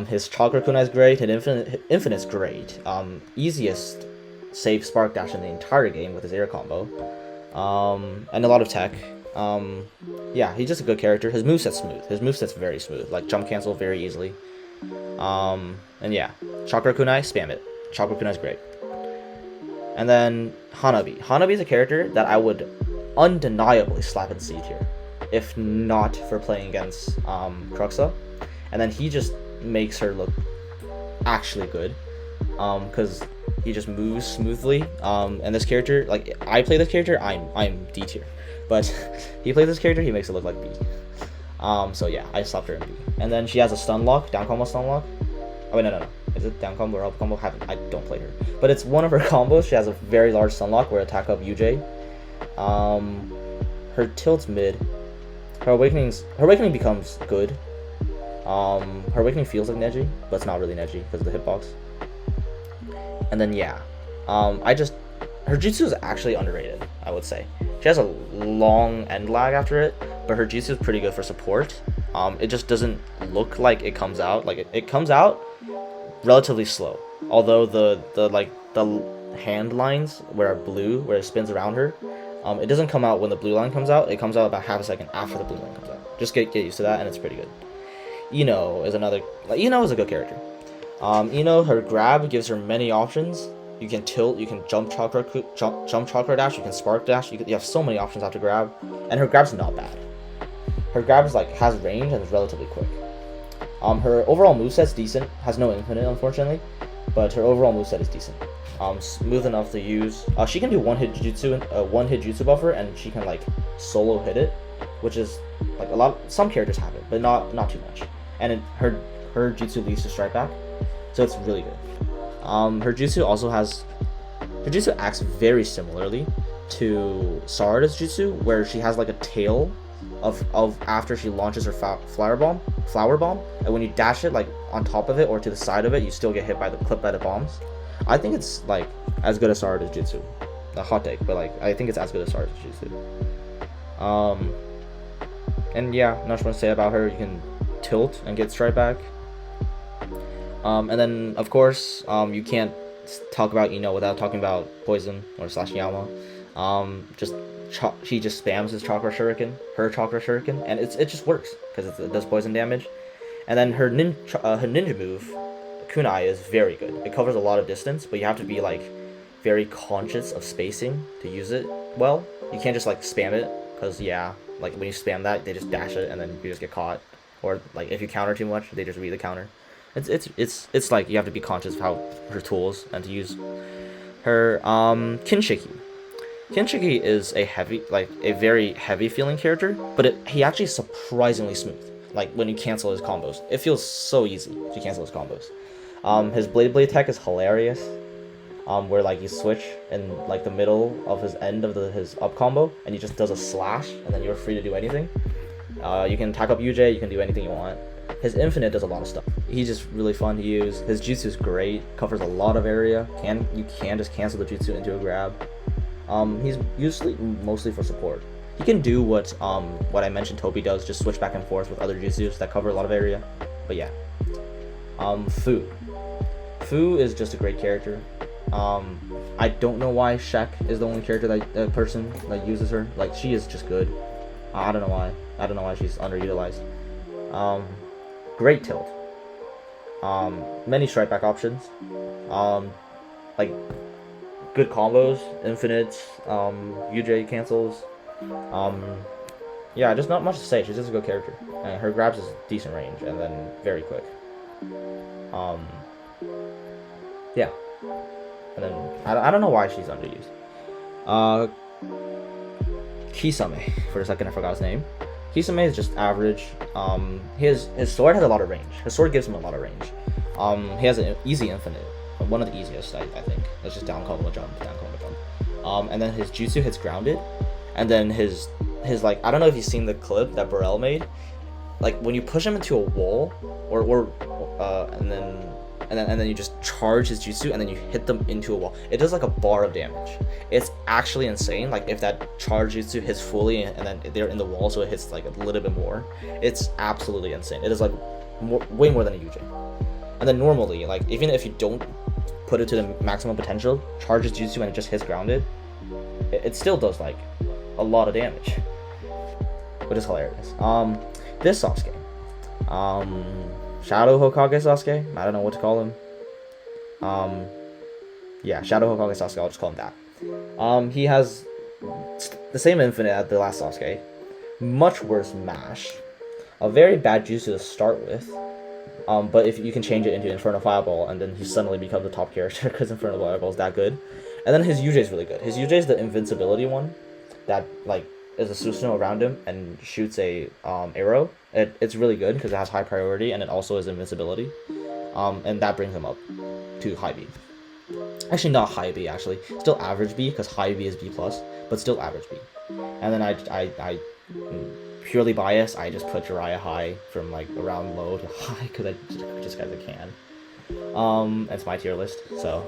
His chakra kunai is great. His infinite's great. Easiest save spark dash in the entire game with his air combo. And a lot of tech. Yeah, he's just a good character. His moveset's smooth. His moveset's very smooth. Like jump cancel very easily. And yeah, chakra kunai, spam it. Chakra kunai's great. And then Hanabi. Hanabi's a character that I would undeniably slap in C tier, if not for playing against Cruxa. And then he just makes her look actually good, because he just moves smoothly. And this character, like I play this character, I'm D tier, but he plays this character, he makes it look like B. So yeah, I stopped her in B. And then she has a stun lock, down combo stun lock. Oh wait, no. Is it down combo or up combo? I don't play her. But it's one of her combos. She has a very large stun lock where attack up UJ. Her tilt's mid. Her awakening becomes good. Her awakening feels like Neji, but it's not really Neji because of the hitbox. And then yeah, her jutsu is actually underrated, I would say. She has a long end lag after it, but her jutsu is pretty good for support. It just doesn't look like it comes out. Like it comes out relatively slow. Although the hand lines where blue, where it spins around her, it doesn't come out when the blue line comes out. It comes out about half a second after the blue line comes out. Just get used to that, and it's pretty good. Ino is a good character. Ino, her grab gives her many options. You can tilt, you can jump chakra dash, you can spark dash. You have so many options after grab, and her grab's not bad. Her grab is has range and is relatively quick. Her overall moveset's decent. Has no infinite, unfortunately, but her overall moveset is decent. Smooth enough to use. She can do one hit jutsu buffer, and she can solo hit it, which is some characters have it, but not too much. And her jutsu leads to strike back, so it's really good. Her jutsu acts very similarly to Sarada's jutsu, where she has a tail of after she launches her flower bomb, and when you dash it on top of it or to the side of it, you still get clipped by the bombs. I think it's as good as Sarada's jutsu. A hot take, but I think it's as good as Sarada's jutsu. And yeah, not much to say about her. You can tilt and get strike back. And then of course, you can't talk about Ino without talking about Poison or /Yama. She just spams her chakra shuriken, and it just works because it does poison damage. And then her ninja move, kunai, is very good. It covers a lot of distance, but you have to be very conscious of spacing to use it well. You can't just spam it, because when you spam that, they just dash it and then you just get caught. Or if you counter too much, they just read the counter. It's you have to be conscious of how her tools and to use her Kinshiki. Kinshiki is a very heavy feeling character, but he actually is surprisingly smooth. When you cancel his combos, it feels so easy to cancel his combos. His blade tech is hilarious. Where you switch in the middle of his end of his up combo, and he just does a slash, and then you're free to do anything. You can attack up UJ, you can do anything you want. His infinite does a lot of stuff. He's just really fun to use. His jutsu is great, covers a lot of area. You can just cancel the jutsu into a grab. He's usually mostly for support. He can do what I mentioned Toby does, just switch back and forth with other jutsus that cover a lot of area. But yeah. Fu. Fu is just a great character. I don't know why Shek is the only character that person uses her. She is just good. I don't know why. I don't know why she's underutilized. Great tilt. Many strike back options. Good combos, infinites, UJ cancels. Yeah, just not much to say. She's just a good character, and her grabs is decent range, and then very quick. Yeah. And then I don't know why she's underused. Kisame, for a second I forgot his name. Kisame is just average. His sword has a lot of range. His sword gives him a lot of range. He has an easy infinite, one of the easiest I think. It's just down combo jump, down combo jump. And then his jutsu hits grounded, and then his I don't know if you've seen the clip that Burrell made. When you push him into a wall, and then you just charge his jutsu, and then you hit them into a wall. It does a bar of damage. It's actually insane. If that charge jutsu hits fully, and then they're in the wall, so it hits a little bit more. It's absolutely insane. It is way more than a UJ. And then normally, even if you don't put it to the maximum potential, charge his jutsu and it just hits grounded, it still does a lot of damage, which is hilarious. This Sasuke, Shadow Hokage Sasuke, I don't know what to call him. Yeah, Shadow Hokage Sasuke, I'll just call him that. He has the same infinite as the last Sasuke, much worse mash, a very bad jutsu to start with, but if you can change it into Inferno Fireball, and then he suddenly becomes a top character because Inferno Fireball is that good. And then his UJ is really good. His UJ is the invincibility one, that is a Susanoo around him and shoots a arrow, it's really good because it has high priority and it also has invincibility. And that brings him up to high B. Actually, not high B. Actually, still average B because high B is B plus, but still average B. And then I purely biased. I just put Jiraiya high from like around low to high because I just got the can. It's my tier list. So,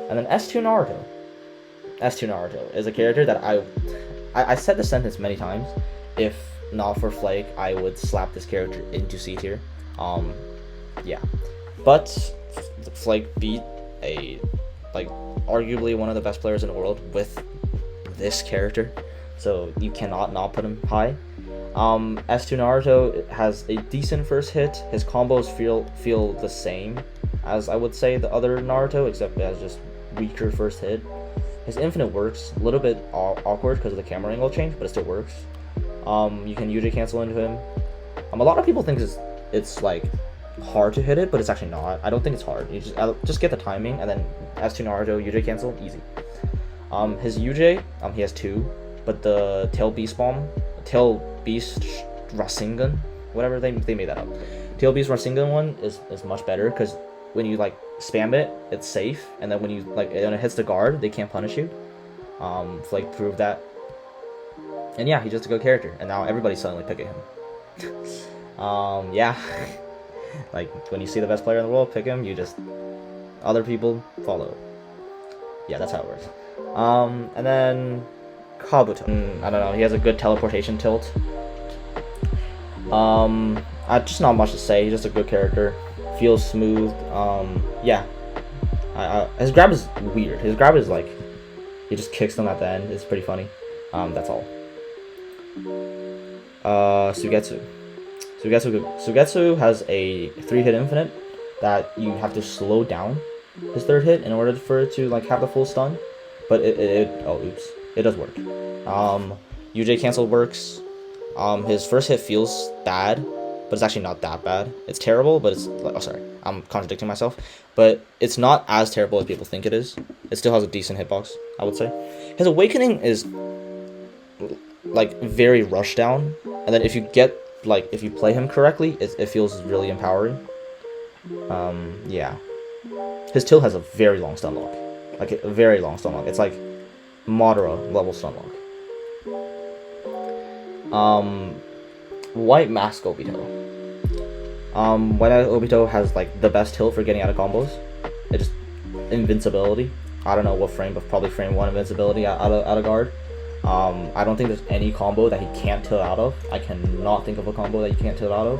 and then S2 Naruto. S2 Naruto is a character that I said the sentence many times. If not for Flake, I would slap this character into C tier. Yeah, but Flake beat a arguably one of the best players in the world with this character, so you cannot not put him high. S2 Naruto has a decent first hit. His combos feel the same as I would say the other Naruto, except it has just weaker first hit. His infinite works a little bit awkward because of the camera angle change, but it still works. You can UJ cancel into him. A lot of people think it's like hard to hit it, but it's actually not. I don't think it's hard. You just get the timing, and then S2 Naruto UJ cancel, easy. His UJ, he has 2, but the Tail Beast Rasengan, whatever they made that up. Tail Beast Rasengan one is much better because when you like spam it, it's safe, and then when you when it hits the guard, they can't punish you. Flake proved that, and yeah, he's just a good character, and now everybody's suddenly picking him. Yeah. Like, when you see the best player in the world, pick him, other people follow. Yeah, that's how it works. And then Kabuto. I don't know, he has a good teleportation tilt. Just not much to say, he's just a good character. Feels smooth. Yeah. His grab is weird. His grab is like, he just kicks them at the end. It's pretty funny. That's all. Sugetsu. Sugetsu has a 3-hit infinite that you have to slow down his 3rd hit in order for it to like have the full stun, but it does work. UJ cancel works. His first hit feels bad, but it's actually not that bad. It's terrible, but it's like, oh sorry, I'm contradicting myself, but it's not as terrible as people think it is. It still has a decent hitbox, I would say. His awakening is like very rush down, and then if you play him correctly, it feels really empowering. Yeah. His tilt has a very long stun lock. Like, a very long stun lock. It's like Madara level stun lock. White Mask Obito. White Mask Obito has like the best tilt for getting out of combos. It just invincibility. I don't know what frame, but probably frame 1 invincibility out of guard. I don't think there's any combo that he can't tilt out of. I cannot think of a combo that he can't tilt out of.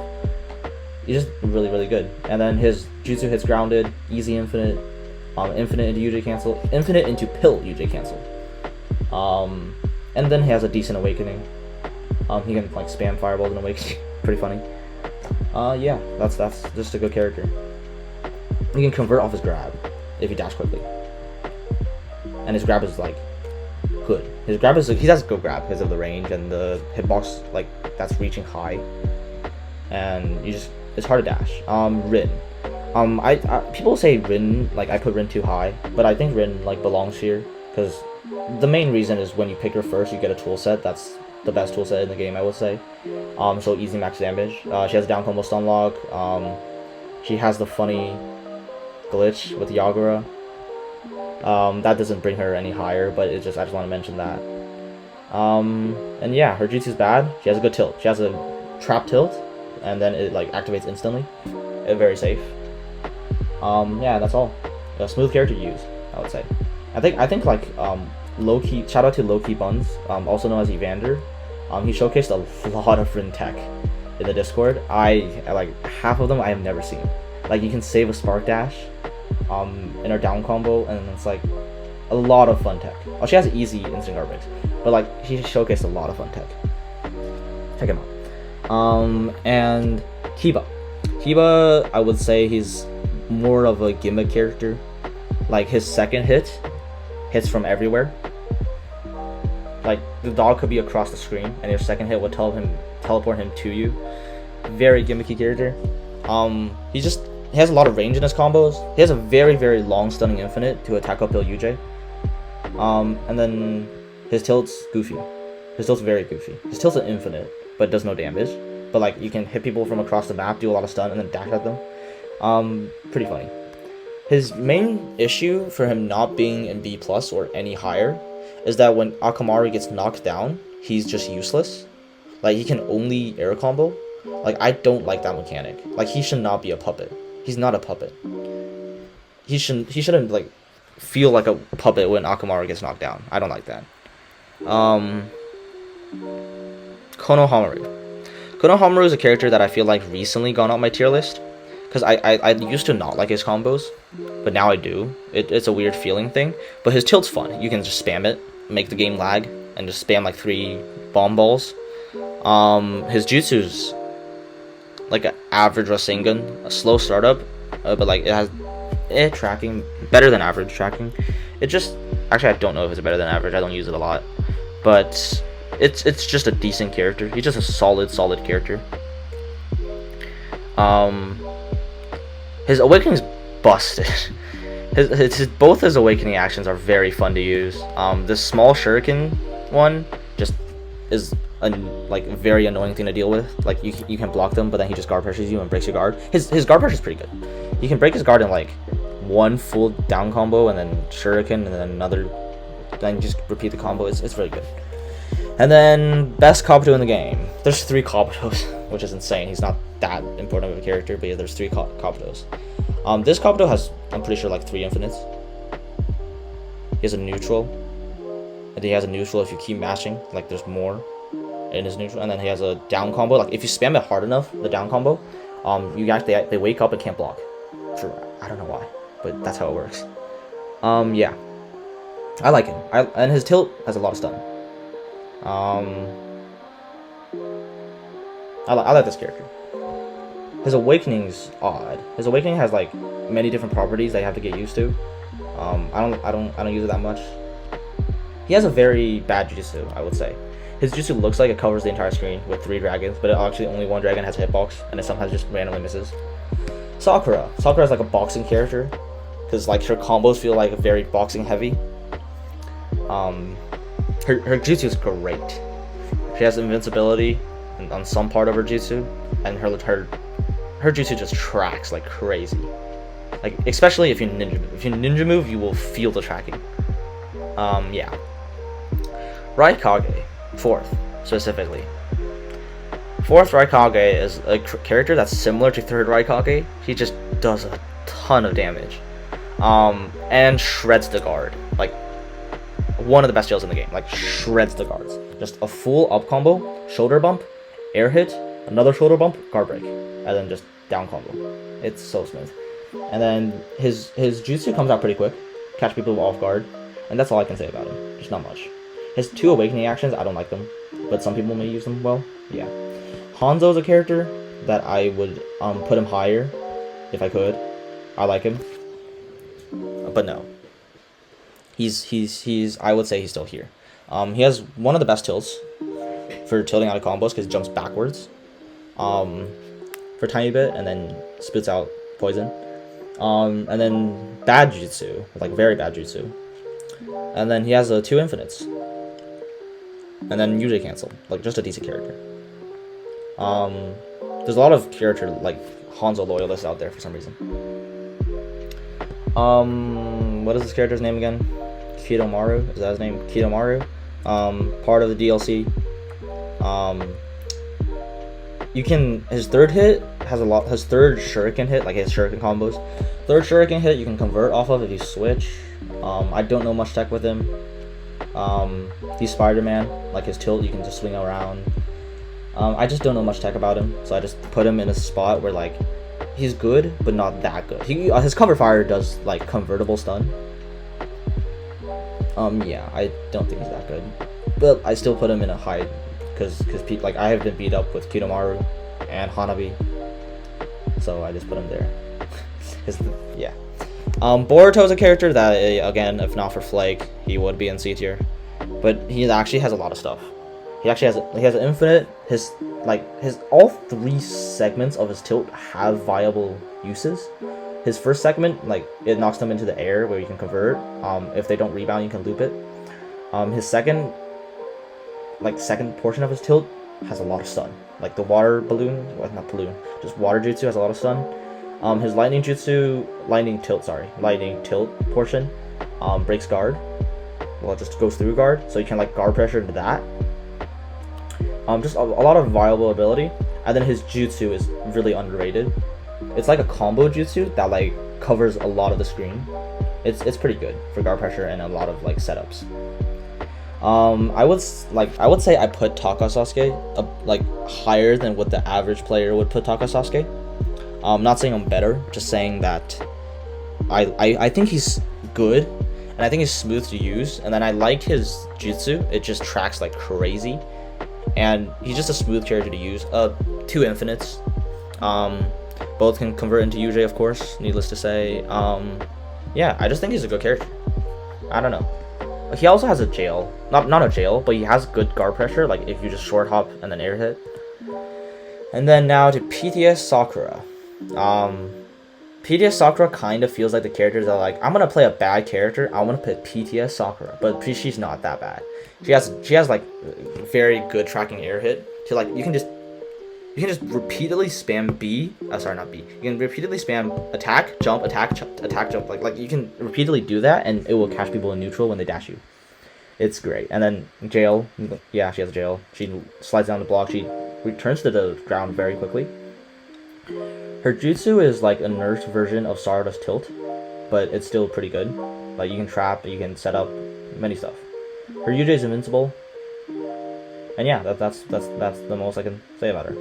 He's just really, really good. And then his jutsu hits grounded, easy infinite, infinite into UJ cancel, infinite into pill UJ cancel. And then he has a decent awakening. He can like spam fireball and awakening. Pretty funny. Yeah, that's just a good character. He can convert off his grab if he dash quickly. And his grab is like good. His grab is he has a good grab because of the range and the hitbox like that's reaching high. And it's hard to dash. Rin. People say Rin, like I put Rin too high, but I think Rin like belongs here because the main reason is when you pick her first, you get a tool set. That's the best tool set in the game, I would say. So easy max damage. She has down combo stun lock. She has the funny glitch with Yagura. That doesn't bring her any higher, but I just want to mention that. And yeah, her jutsu's bad. She has a good tilt. She has a trap tilt, and then it like activates instantly. Very safe. Yeah, that's all. A smooth character to use, I would say. I think like low key. Shout out to Low Key Buns, also known as Evander. He showcased a lot of Rin tech in the Discord. I like half of them I have never seen. Like you can save a spark dash, in her down combo, and it's like a lot of fun tech. Oh, she has an easy instant guard breaks, but like she showcased a lot of fun tech. Check him out. And Kiba, I would say he's more of a gimmick character. Like his second hit hits from everywhere. Like the dog could be across the screen, and your second hit would teleport him to you. Very gimmicky character. He has a lot of range in his combos. He has a very, very long stunning infinite to attack uphill UJ. And then his tilt's goofy. His tilt's very goofy. His tilt's an infinite, but does no damage. But like you can hit people from across the map, do a lot of stun, and then dash at them. Pretty funny. His main issue for him not being in B+ or any higher is that when Akamaru gets knocked down, he's just useless. Like, he can only air combo. Like, I don't like that mechanic. Like, he should not be a puppet. He's not a puppet. He shouldn't like feel like a puppet when Akamaru gets knocked down. I don't like that. Konohamaru. Konohamaru is a character that I feel like recently gone up my tier list. Because I used to not like his combos, but now I do. It's a weird feeling thing. But his tilt's fun. You can just spam it, make the game lag, and just spam like 3 bomb balls. His jutsu's like an average Rasengan, a slow startup, but like it has tracking, better than average tracking. It just, actually I don't know if it's better than average, I don't use it a lot. But it's just a decent character. He's just a solid character. His awakening's busted. Both his awakening actions are very fun to use. This small shuriken one just is a like very annoying thing to deal with. Like you can block them, but then he just guard pressures you and breaks your guard. His guard pressure is pretty good. You can break his guard in like one full down combo and then shuriken and then another. Then you just repeat the combo. It's really good. And then best Kabuto in the game. There's 3 Kabutos, which is insane. He's not that important of a character, but yeah, there's 3 Kabutos. This Kabuto has, I'm pretty sure, like 3 infinites. He has a neutral, and then he has a neutral if you keep mashing. Like there's more in his neutral, and then he has a down combo. Like if you spam it hard enough, the down combo, they wake up and can't block. I don't know why, but that's how it works. Yeah, I like him. And his tilt has a lot of stun. I like this character. His awakening's odd. His awakening has like many different properties that you have to get used to. I don't use it that much. He has a very bad jutsu, I would say. His jutsu looks like it covers the entire screen with 3 dragons, but actually only 1 dragon has a hitbox, and it sometimes just randomly misses. Sakura is like a boxing character, because like her combos feel like very boxing heavy. Her jutsu is great. She has invincibility on some part of her jutsu, and her jutsu just tracks like crazy. Like especially if you ninja move. If you ninja move, you will feel the tracking. Yeah. Raikage, 4th specifically. 4th Raikage is a character that's similar to 3rd Raikage. He just does a ton of damage, and shreds the guard. Like one of the best skills in the game. Like shreds the guards. Just a full up combo, shoulder bump, air hit, another shoulder bump, guard break, and then just down combo. It's so smooth. And then his jutsu comes out pretty quick, catch people off guard, and that's all I can say about him. There's not much. His 2 awakening actions, I don't like them, but some people may use them well. Yeah. Hanzo's a character that I would put him higher if I could. I like him, but no. He's I would say he's still here. He has one of the best tilts for tilting out of combos because it jumps backwards for a tiny bit and then spits out poison. And then bad jutsu, like very bad jutsu. And then he has 2 infinites. And then usually cancel, like just a decent character. There's a lot of character like Hanzo loyalists out there for some reason. What is this character's name again? Kidomaru, is that his name? Kidomaru. Part of the DLC. You can, his 3rd hit has his 3rd shuriken hit, like his shuriken combos. 3rd shuriken hit you can convert off of if you switch. I don't know much tech with him. He's Spider-Man, like his tilt you can just swing around. I just don't know much tech about him, so I just put him in a spot where like he's good but not that good. His cover fire does like convertible stun. Yeah, I don't think he's that good, but I still put him in a high because like I have been beat up with Kidomaru and Hanabi, so I just put him there. Yeah. Boruto's a character that again, if not for Flake, he would be in C tier, but he actually has a lot of stuff. He has an infinite. His all 3 segments of his tilt have viable uses. His first segment, like it knocks them into the air where you can convert. If they don't rebound, you can loop it. His second like second portion of his tilt has a lot of stun. Like the water balloon, well, not balloon, just water jutsu has a lot of stun. His lightning tilt portion, breaks guard. Well, it just goes through guard, so you can like guard pressure into that. Just a lot of viable ability, and then his jutsu is really underrated. It's like a combo jutsu that like covers a lot of the screen. It's pretty good for guard pressure and a lot of like setups. I would say I put Taka Sasuke like higher than what the average player would put Taka Sasuke. Not saying I'm better, just saying that I think he's good, and I think he's smooth to use, and then I like his jutsu. It just tracks like crazy, and he's just a smooth character to use. 2 infinites, both can convert into UJ, of course, needless to say. Yeah, I just think he's a good character. I don't know. He also has a jail, not a jail, but he has good guard pressure, like if you just short hop and then air hit. And then now to PTS Sakura. PTS Sakura kind of feels like the characters that are like, I'm gonna play a bad character, I want to put PTS Sakura, but she's not that bad. She has like very good tracking air hit. To like you can just repeatedly spam B. Sorry, not B. You can repeatedly spam attack, jump, attack, jump. Like you can repeatedly do that, and it will catch people in neutral when they dash you. It's great. And then jail. Yeah, she has a jail. She slides down the block. She returns to the ground very quickly. Her jutsu is like a nerfed version of Sarada's tilt, but it's still pretty good. Like you can trap, you can set up many stuff. Her UJ is invincible. And yeah, that's the most I can say about her.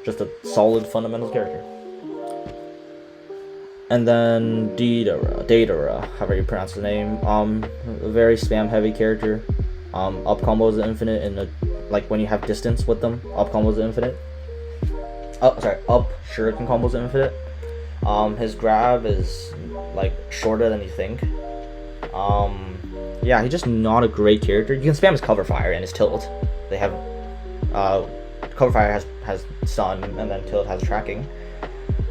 Just a solid fundamentals character. And then Deidara, however you pronounce the name. A very spam heavy character. Up combos are infinite, and like when you have distance with them, up combos are infinite. Up shuriken combos are infinite. His grab is like shorter than you think. Yeah, he's just not a great character. You can spam his cover fire and his tilt. They have cover fire has stun, and then tilt has tracking.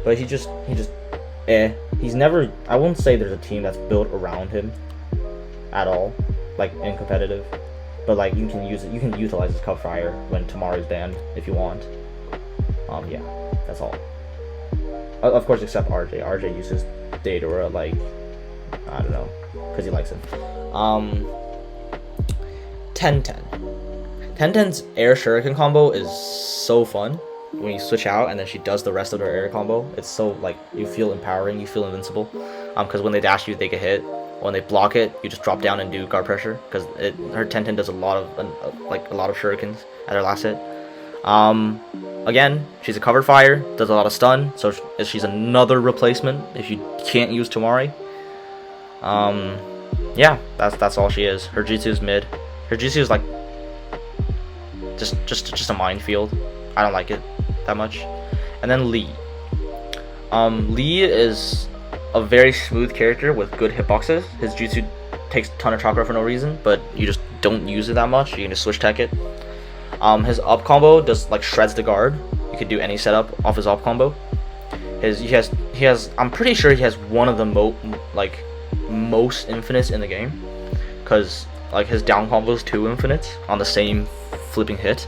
But he just he's never. I won't say there's a team that's built around him at all, like in competitive. But like you can utilize his cover fire when Tamaru's banned if you want. Yeah, that's all. Of course, except RJ. RJ uses Deidara like I don't know, because he likes it. 10-10's air shuriken combo is so fun when you switch out and then she does the rest of her air combo. It's so like you feel empowering, you feel invincible. Because when they dash you, they get hit. When they block it, you just drop down and do guard pressure. Because her 10-10 does a lot of shurikens at her last hit. Again, she's a covered fire, does a lot of stun, so she's another replacement if you can't use Tamari. Yeah, that's all she is. Her jutsu is mid. Her jutsu is like just a minefield. I don't like it that much. And then Lee. Lee is a very smooth character with good hitboxes. His jutsu takes a ton of chakra for no reason, but you just don't use it that much. You can just switch tech it. His up combo does like shreds the guard. You could do any setup off his up combo. He has I'm pretty sure he has one of the most infinites in the game, because like his down combo is 2 infinites on the same flipping hit.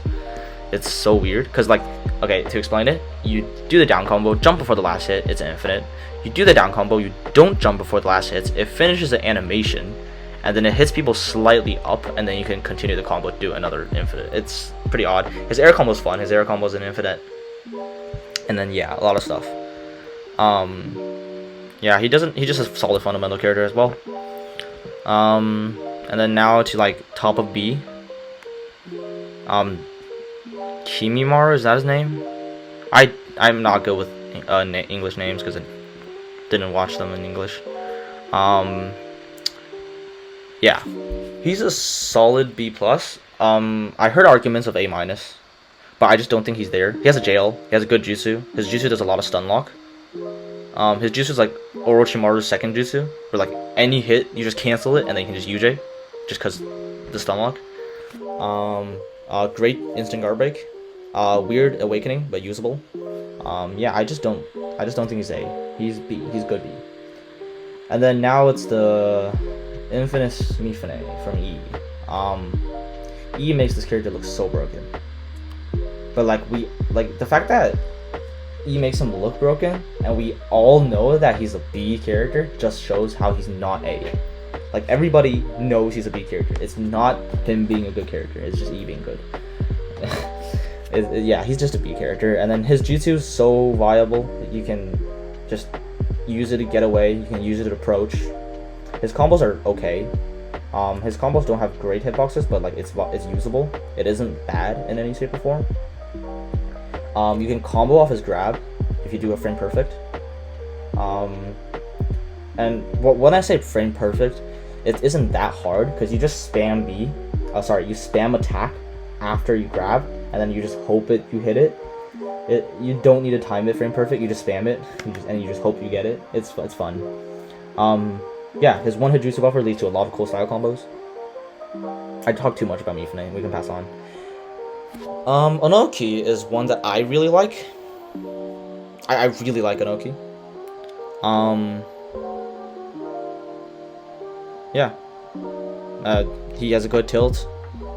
It's so weird because like, okay, to explain it, you do the down combo, jump before the last hit, it's infinite. You do the down combo, you don't jump before the last hits, it finishes the animation, and then it hits people slightly up, and then you can continue the combo to do another infinite. It's pretty odd. His air combo is fun. His air combo is an infinite, and then yeah, a lot of stuff. Yeah, he's just a solid fundamental character as well. And then now to like top of B. Kimimaru, is that his name? I'm not good with English names because I didn't watch them in English. Yeah, he's a solid B+. I heard arguments of A-, but I just don't think he's there. He has a jail. He has a good jutsu. His jutsu does a lot of stun lock. His jutsu is like Orochimaru's second jutsu, where like any hit you just cancel it and then you can just UJ, just because the stun lock. Great instant guard break. Weird awakening, but usable. Yeah, I just don't think he's A. He's B. He's good B. And then now it's the Infamous Mifune from E. E makes this character look so broken. But like the fact that E makes him look broken, and we all know that he's a B character, just shows how he's not A. Like, everybody knows he's a B character. It's not him being a good character. It's just E being good. Yeah, he's just a B character. And then his jutsu is so viable that you can just use it to get away. You can use it to approach. His combos are okay. His combos don't have great hitboxes, but like it's usable. It isn't bad in any shape or form. You can combo off his grab if you do a frame perfect. And when I say frame perfect, it isn't that hard because you just spam B. You spam attack after you grab, and then you just hope you hit it. You don't need to time it frame perfect. You just spam it, and you just hope you get it. It's fun. Yeah, his one hit jutsu buffer leads to a lot of cool style combos. I talked too much about Mifune. We can pass on. Onoki is one that I really like. I really like Onoki. Yeah. He has a good tilt.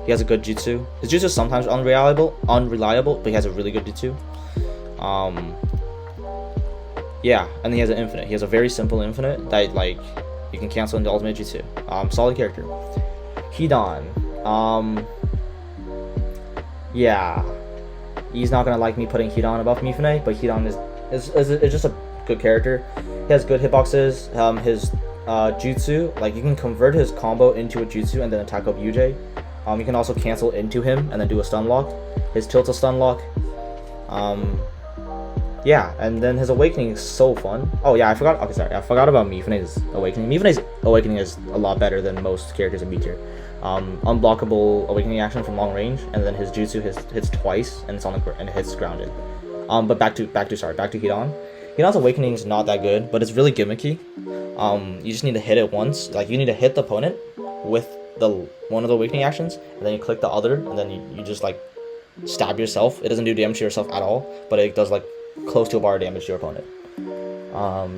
He has a good jutsu. His jutsu is sometimes unreliable, but he has a really good jutsu. Yeah, and he has an infinite. He has a very simple infinite that like you can cancel into ultimate jutsu. Solid character. Hidan. Yeah. He's not gonna like me putting Hidan above Mifune, but Hidan is just a good character. He has good hitboxes. His jutsu, like you can convert his combo into a jutsu and then attack up UJ. You can also cancel into him and then do a stun lock. His tilt's a stun lock. Yeah, and then his awakening is so fun. Oh yeah, I forgot about Mifune's awakening. Mifune's awakening is a lot better than most characters in B tier. Unblockable awakening action from long range, and then his jutsu hits twice and it's on the and it hits grounded. But back to Hidan. Hidan's awakening is not that good, but it's really gimmicky. You just need to hit it once. Like you need to hit the opponent with one of the awakening actions, and then you click the other, and then you just like stab yourself. It doesn't do damage to yourself at all, but it does like close to a bar of damage to your opponent.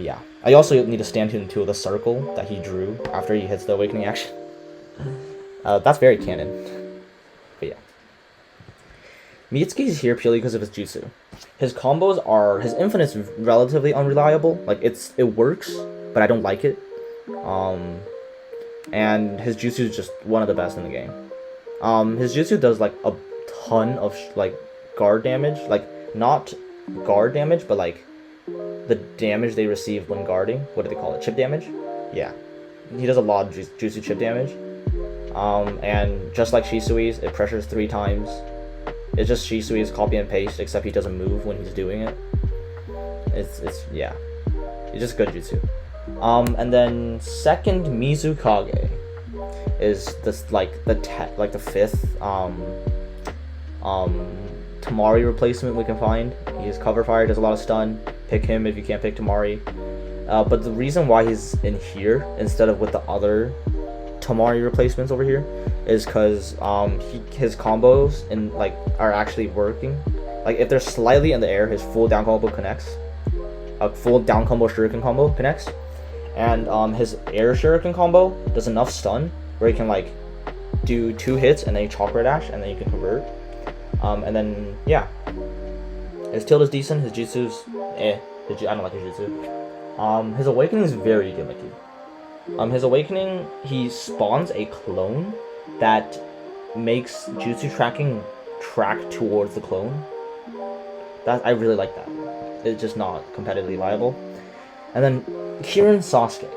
Yeah. I also need to stand into the circle that he drew after he hits the awakening action. That's very canon. But yeah. Mitsuki is here purely because of his jutsu. His infinite's relatively unreliable. Like it works, but I don't like it. And his jutsu is just one of the best in the game. His jutsu does like a ton of like guard damage, like not guard damage, but like the damage they receive when guarding. What do they call it? Chip damage? Yeah. He does a lot of jutsu chip damage. And just like Shisui's, it pressures 3 times. It's just Shisui's copy and paste, except he doesn't move when he's doing it. Yeah. It's just good jutsu. And then second Mizukage is this like the 5th Tamari replacement we can find. He's cover fire, does a lot of stun. Pick him if you can't pick Tamari. But the reason why he's in here instead of with the other Tamari replacements over here is because his combos are actually working. Like if they're slightly in the air, his full down combo connects. A full down combo shuriken combo connects. And his air shuriken combo does enough stun where he can like do 2 hits and then you chakra dash and then you can convert. And then yeah, his tilt is decent. His jutsu's I don't like his jutsu. His awakening is very gimmicky. His awakening, he spawns a clone that makes jutsu tracking track towards the clone. I really like that. It's just not competitively viable. And then Kirin Sasuke.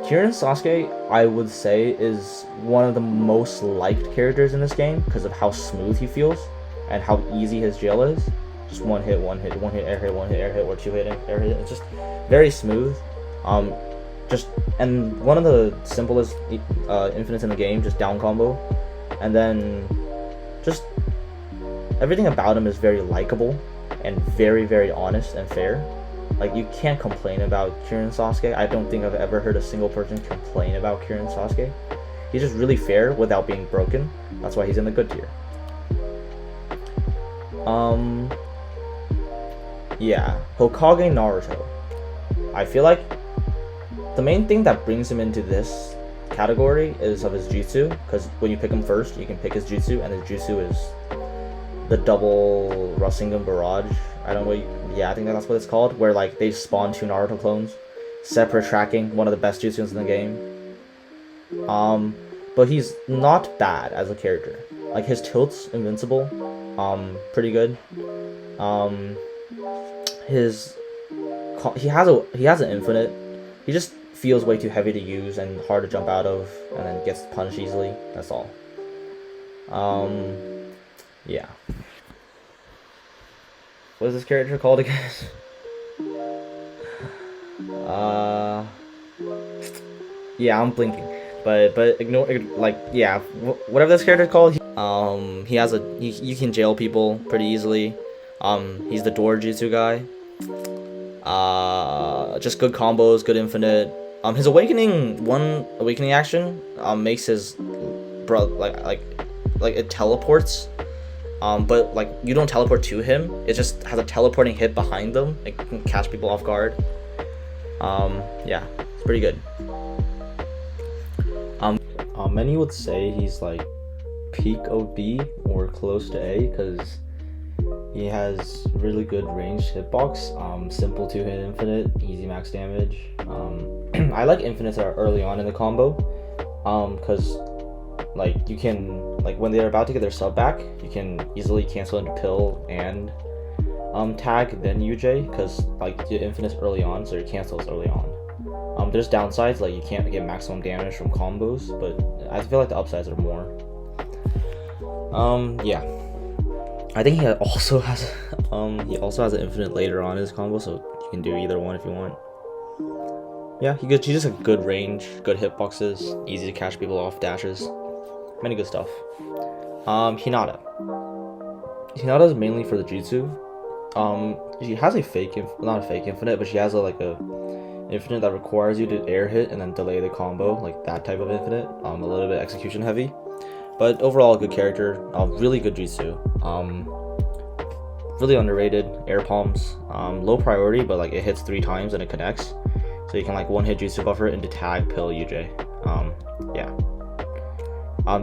Kirin Sasuke, I would say, is one of the most liked characters in this game because of how smooth he feels and how easy his jail is. Just one hit, air hit, or 2 hit, air hit. It's just very smooth. And one of the simplest infinites in the game, just down combo. And then just everything about him is very likable and very, very honest and fair. Like, you can't complain about Kirin Sasuke. I don't think I've ever heard a single person complain about Kirin Sasuke. He's just really fair without being broken. That's why he's in the good tier. Yeah, Hokage Naruto. I feel like the main thing that brings him into this category is of his jutsu, because when you pick him first, you can pick his jutsu, and his jutsu is the double Rasengan barrage. I don't know. Yeah, I think that's what it's called. Where like they spawn 2 Naruto clones, separate tracking, one of the best jutsus in the game. But he's not bad as a character. Like his tilt's invincible, pretty good. He has an infinite. He just feels way too heavy to use and hard to jump out of, and then gets punished easily. That's all. Yeah. What is this character called again? Yeah, I'm blinking. But ignore, like, yeah, whatever this character is called. You can jail people pretty easily. He's the door jutsu guy. Just good combos, good infinite. His one awakening action makes his like it teleports. But like you don't teleport to him. It just has a teleporting hit behind them. It can catch people off guard. Yeah, it's pretty good. Many would say he's like peak of B or close to A, because he has really good ranged hitbox, simple 2-hit infinite, easy max damage. I like infinites that are early on in the combo, because like you can, like when they're about to get their sub back, you can easily cancel into pill and tag then UJ, because like your infinites early on, so your cancels early on. There's downsides, like you can't get maximum damage from combos, but I feel like the upsides are more. Yeah. I think he also has an infinite later on in his combo, so you can do either one if you want. Yeah, he just has good range, good hitboxes, easy to catch people off dashes, many good stuff. Hinata. Hinata is mainly for the jutsu. She has not a fake infinite, but she has a infinite that requires you to air hit and then delay the combo, like that type of infinite. A little bit execution heavy, but overall a good character. Really good jutsu. Really underrated. Air palms. Low priority, but like it hits 3 times and it connects, so you can like 1-hit jutsu buffer into tag pill UJ. Yeah.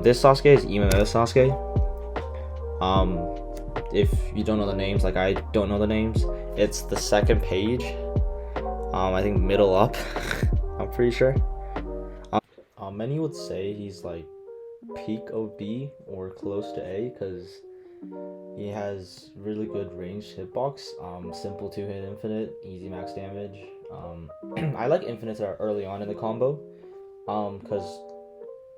This Sasuke is Imameda Sasuke. If you don't know the names, like I don't know the names, it's the second page. I think middle up. I'm pretty sure. Many would say he's like peak of B or close to A, because he has really good ranged hitbox, simple 2-hit infinite, easy max damage. I like infinites that are early on in the combo, because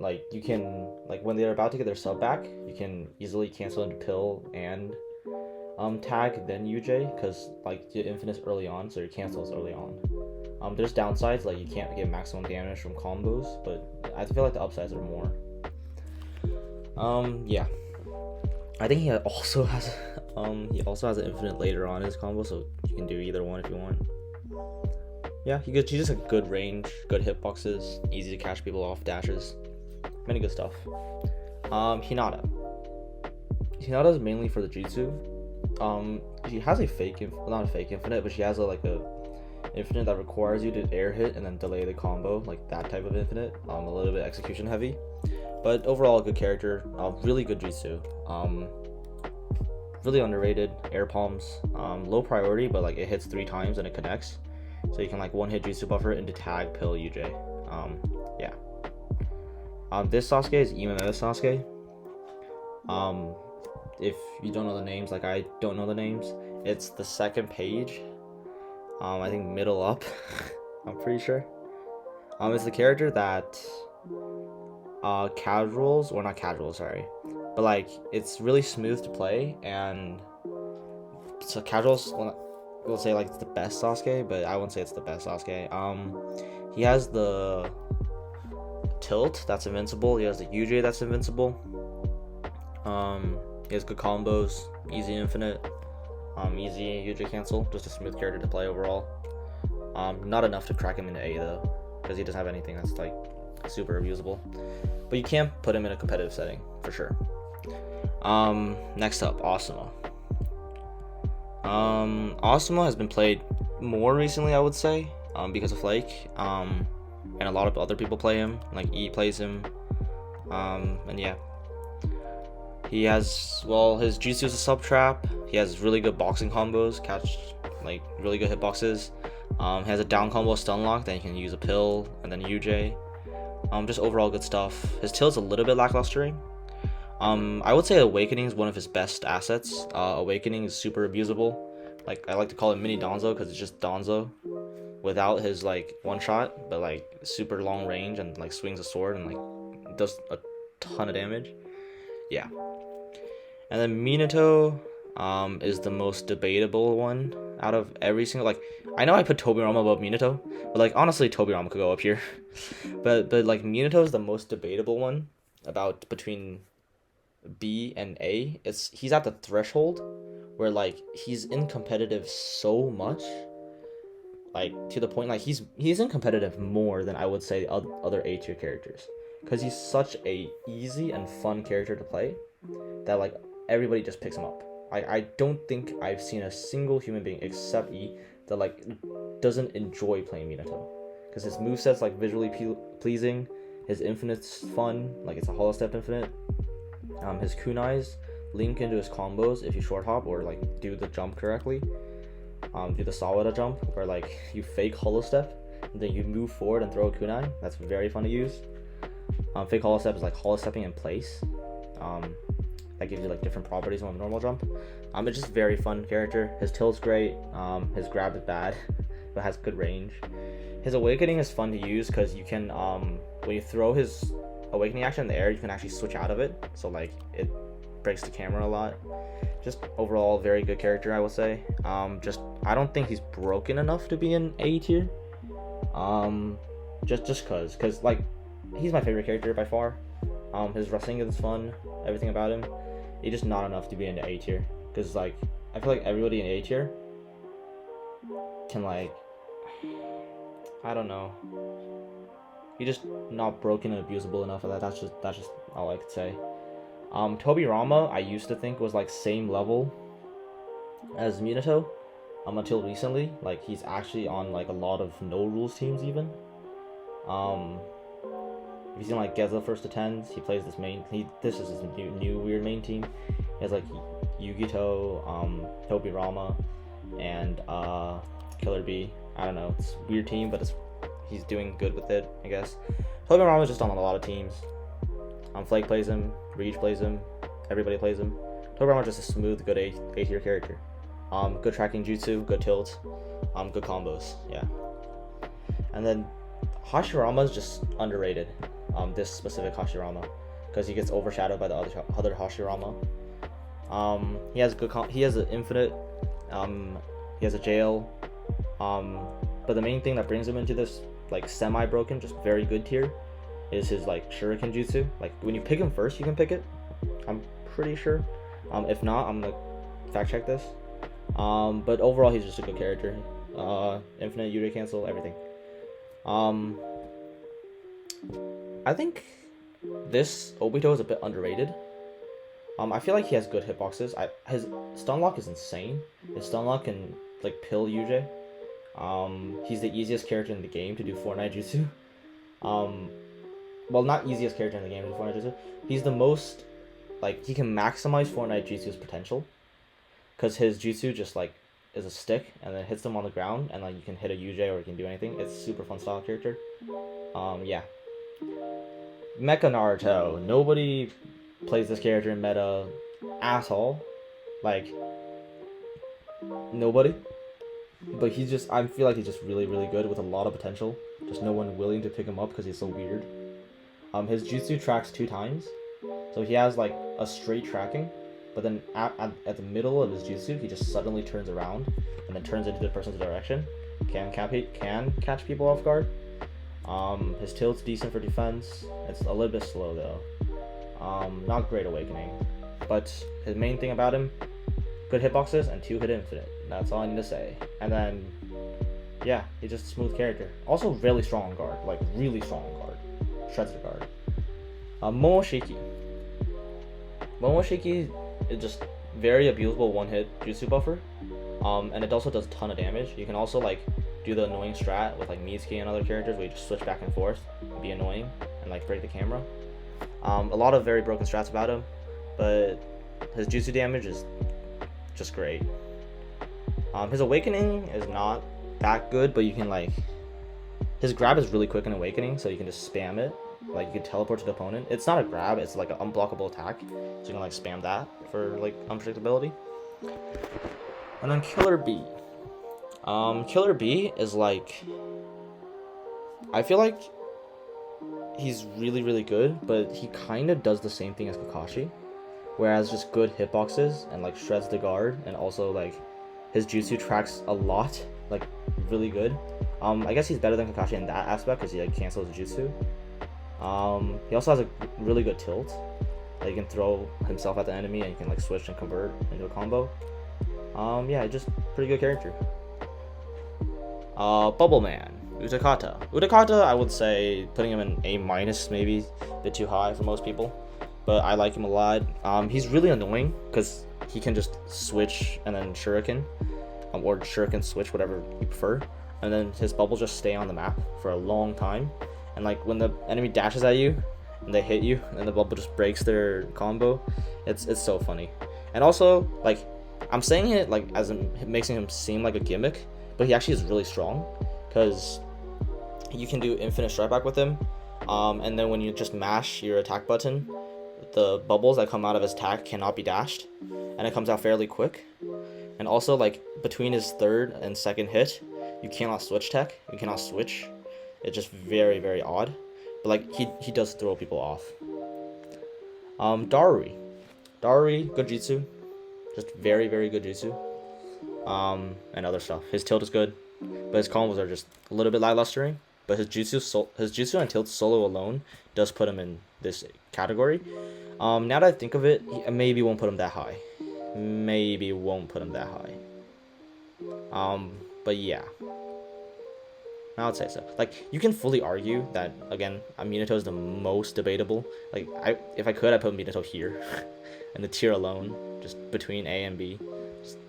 like you can, like when they're about to get their sub back, you can easily cancel into pill and tag then UJ, because like your infinites early on, so your cancels early on. There's downsides, like you can't get maximum damage from combos, but I feel like the upsides are more. Yeah. I think he also has an infinite later on in his combo, so you can do either one if you want. Yeah, he just has good range, good hitboxes, easy to catch people off dashes, many good stuff. Hinata is mainly for the jutsu. She has not a fake infinite, but she has a infinite that requires you to air hit and then delay the combo, like that type of infinite. A little bit execution heavy, but overall a good character. Really good jutsu. Really underrated. Air palms. Low priority, but like it hits 3 times and it connects, so you can like 1-hit jutsu buffer into tag pill UJ. Yeah. This Sasuke is Imameda Sasuke. If you don't know the names, like I don't know the names, it's the second page. I think middle up. I'm pretty sure. It's the character that casuals, or not casuals, sorry, but like it's really smooth to play, and so casuals will say like it's the best Sasuke, but I wouldn't say it's the best Sasuke. He has the tilt that's invincible. He has the UJ that's invincible. He has good combos, easy infinite, easy UJ cancel. Just a smooth character to play overall. Not enough to crack him into A though, because he doesn't have anything that's like super abusable. But you can put him in a competitive setting for sure. Next up, Asuma. Asuma has been played more recently, I would say, because of Flake. and a lot of other people play him. Like E plays him, and yeah. He has, well, his jutsu is a sub trap. He has really good boxing combos, catch like really good hitboxes. He has a down combo stun lock, then you can use a pill and then UJ. Just overall good stuff. His tilt's a little bit lackluster. I would say Awakening is one of his best assets. Awakening is super abusable. Like, I like to call it mini Donzo because it's just Donzo without his like one shot, but like super long range and like swings a sword and like does a ton of damage. Yeah. And then Minato is the most debatable one out of every single, like, I know I put Tobirama above Minato, but like honestly Tobirama could go up here. but like Minato is the most debatable one about between B and A. He's at the threshold where like he's in competitive so much, like to the point like he's in competitive more than I would say other A tier characters, because he's such a easy and fun character to play that like everybody just picks him up. I don't think I've seen a single human being except E that like doesn't enjoy playing Minato, because his moveset's like visually pleasing, his infinite's fun, like it's a hollow step infinite. His kunais link into his combos if you short hop or like do the jump correctly. Do the Sawada jump where like you fake hollow step and then you move forward and throw a kunai. That's very fun to use. Fake hollow step is like hollow stepping in place. That gives you like different properties on the normal jump. It's just very fun character. His tilt's great. His grab is bad, but has good range. His awakening is fun to use because you can when you throw his awakening action in the air, you can actually switch out of it. So like it breaks the camera a lot. Just overall very good character, I would say. Just I don't think he's broken enough to be in A tier. Just cause like he's my favorite character by far. His Rasengan is fun, everything about him. He's just not enough to be in the A tier. Cause like I feel like everybody in A tier can like, I don't know. He's just not broken and abusable enough of that. That's just all I could say. Tobirama I used to think was like same level as Minato, until recently. Like he's actually on like a lot of no rules teams even. If you've seen like Geza first to tens, he plays this main. This is his new weird main team. He has like Yugito, Tobirama, and Killer B. I don't know. It's a weird team, but he's doing good with it, I guess. Tobirama is just on a lot of teams. Flake plays him, Reach plays him, everybody plays him. Tobirama is just a smooth, good A tier character. Good tracking jutsu, good tilt, good combos, yeah. And then Hashirama is just underrated. This specific Hashirama, because he gets overshadowed by the other Hashirama. He has he has an infinite. He has a jail. But the main thing that brings him into this like semi-broken, just very good tier, is his like shuriken jutsu. Like when you pick him first, you can pick it. I'm pretty sure. If not, I'm gonna fact check this. But overall, he's just a good character. Infinite UJ cancel, everything. I think this Obito is a bit underrated. I feel like he has good hitboxes. His stun lock is insane. His stun lock can like pill UJ. He's the easiest character in the game to do Fortnite jutsu. Well, not easiest character in the game to do Fortnite jutsu. He's the most, like, he can maximize Fortnite jutsu's potential, because his jutsu just like is a stick and then hits them on the ground, and like you can hit a UJ or you can do anything. It's super fun style character. Yeah. Mecha Naruto. Nobody plays this character in meta at all. Like, nobody. But he's just, I feel like he's just really, really good with a lot of potential. Just no one willing to pick him up because he's so weird. His jutsu tracks 2 times. So he has like a straight tracking, but then at the middle of his jutsu, he just suddenly turns around and then turns into the person's direction. Can catch people off guard. His tilt's decent for defense. It's a little bit slow though. Not great awakening. But his main thing about him, good hitboxes and 2-hit infinite. That's all I need to say. And then, yeah, he's just a smooth character. Also really strong on guard, like really strong on guard. Shreds the guard. Momoshiki. Momoshiki is just very abusable one-hit jutsu buffer. And it also does a ton of damage. You can also like do the annoying strat with like Mitsuki and other characters where you just switch back and forth, and be annoying, and like break the camera. A lot of very broken strats about him, but his jutsu damage is just great. His awakening is not that good, but you can like, his grab is really quick in awakening, so you can just spam it. Like you can teleport to the opponent. It's not a grab, it's like an unblockable attack, so you can like spam that for like unpredictability. And then Killer B. Killer B is like, I feel like he's really good, but he kind of does the same thing as Kakashi, whereas just good hitboxes and like shreds the guard, and also like his jutsu tracks a lot, like really good. I guess he's better than Kakashi in that aspect because he like cancels the jutsu. He also has a really good tilt. Like, he can throw himself at the enemy and he can like switch and convert into a combo. Yeah, just pretty good character. Bubble Man, Utakata. Utakata, I would say putting him in A-, maybe a bit too high for most people, but I like him a lot. He's really annoying because he can just switch and then shuriken, or shuriken switch, whatever you prefer, and then his bubbles just stay on the map for a long time, and like when the enemy dashes at you and they hit you and the bubble just breaks their combo, it's so funny. And also, like, I'm saying it like as it makes him seem like a gimmick, but he actually is really strong because you can do infinite strike back with him, and then when you just mash your attack button, the bubbles that come out of his attack cannot be dashed, and it comes out fairly quick. And also, like, between his third and second hit, you cannot switch tech, you cannot switch. It's just very odd, but like he does throw people off. Darui, good jutsu, just very good jutsu. And other stuff. His tilt is good, but his combos are just a little bit lackluster. But his jutsu and tilt solo alone does put him in this category. Now that I think of it, I maybe won't put him that high. But yeah, I would say so. Like, you can fully argue that again, Minato is the most debatable. Like, if I could, I'd put Minato here, and the tier alone, just between A and B.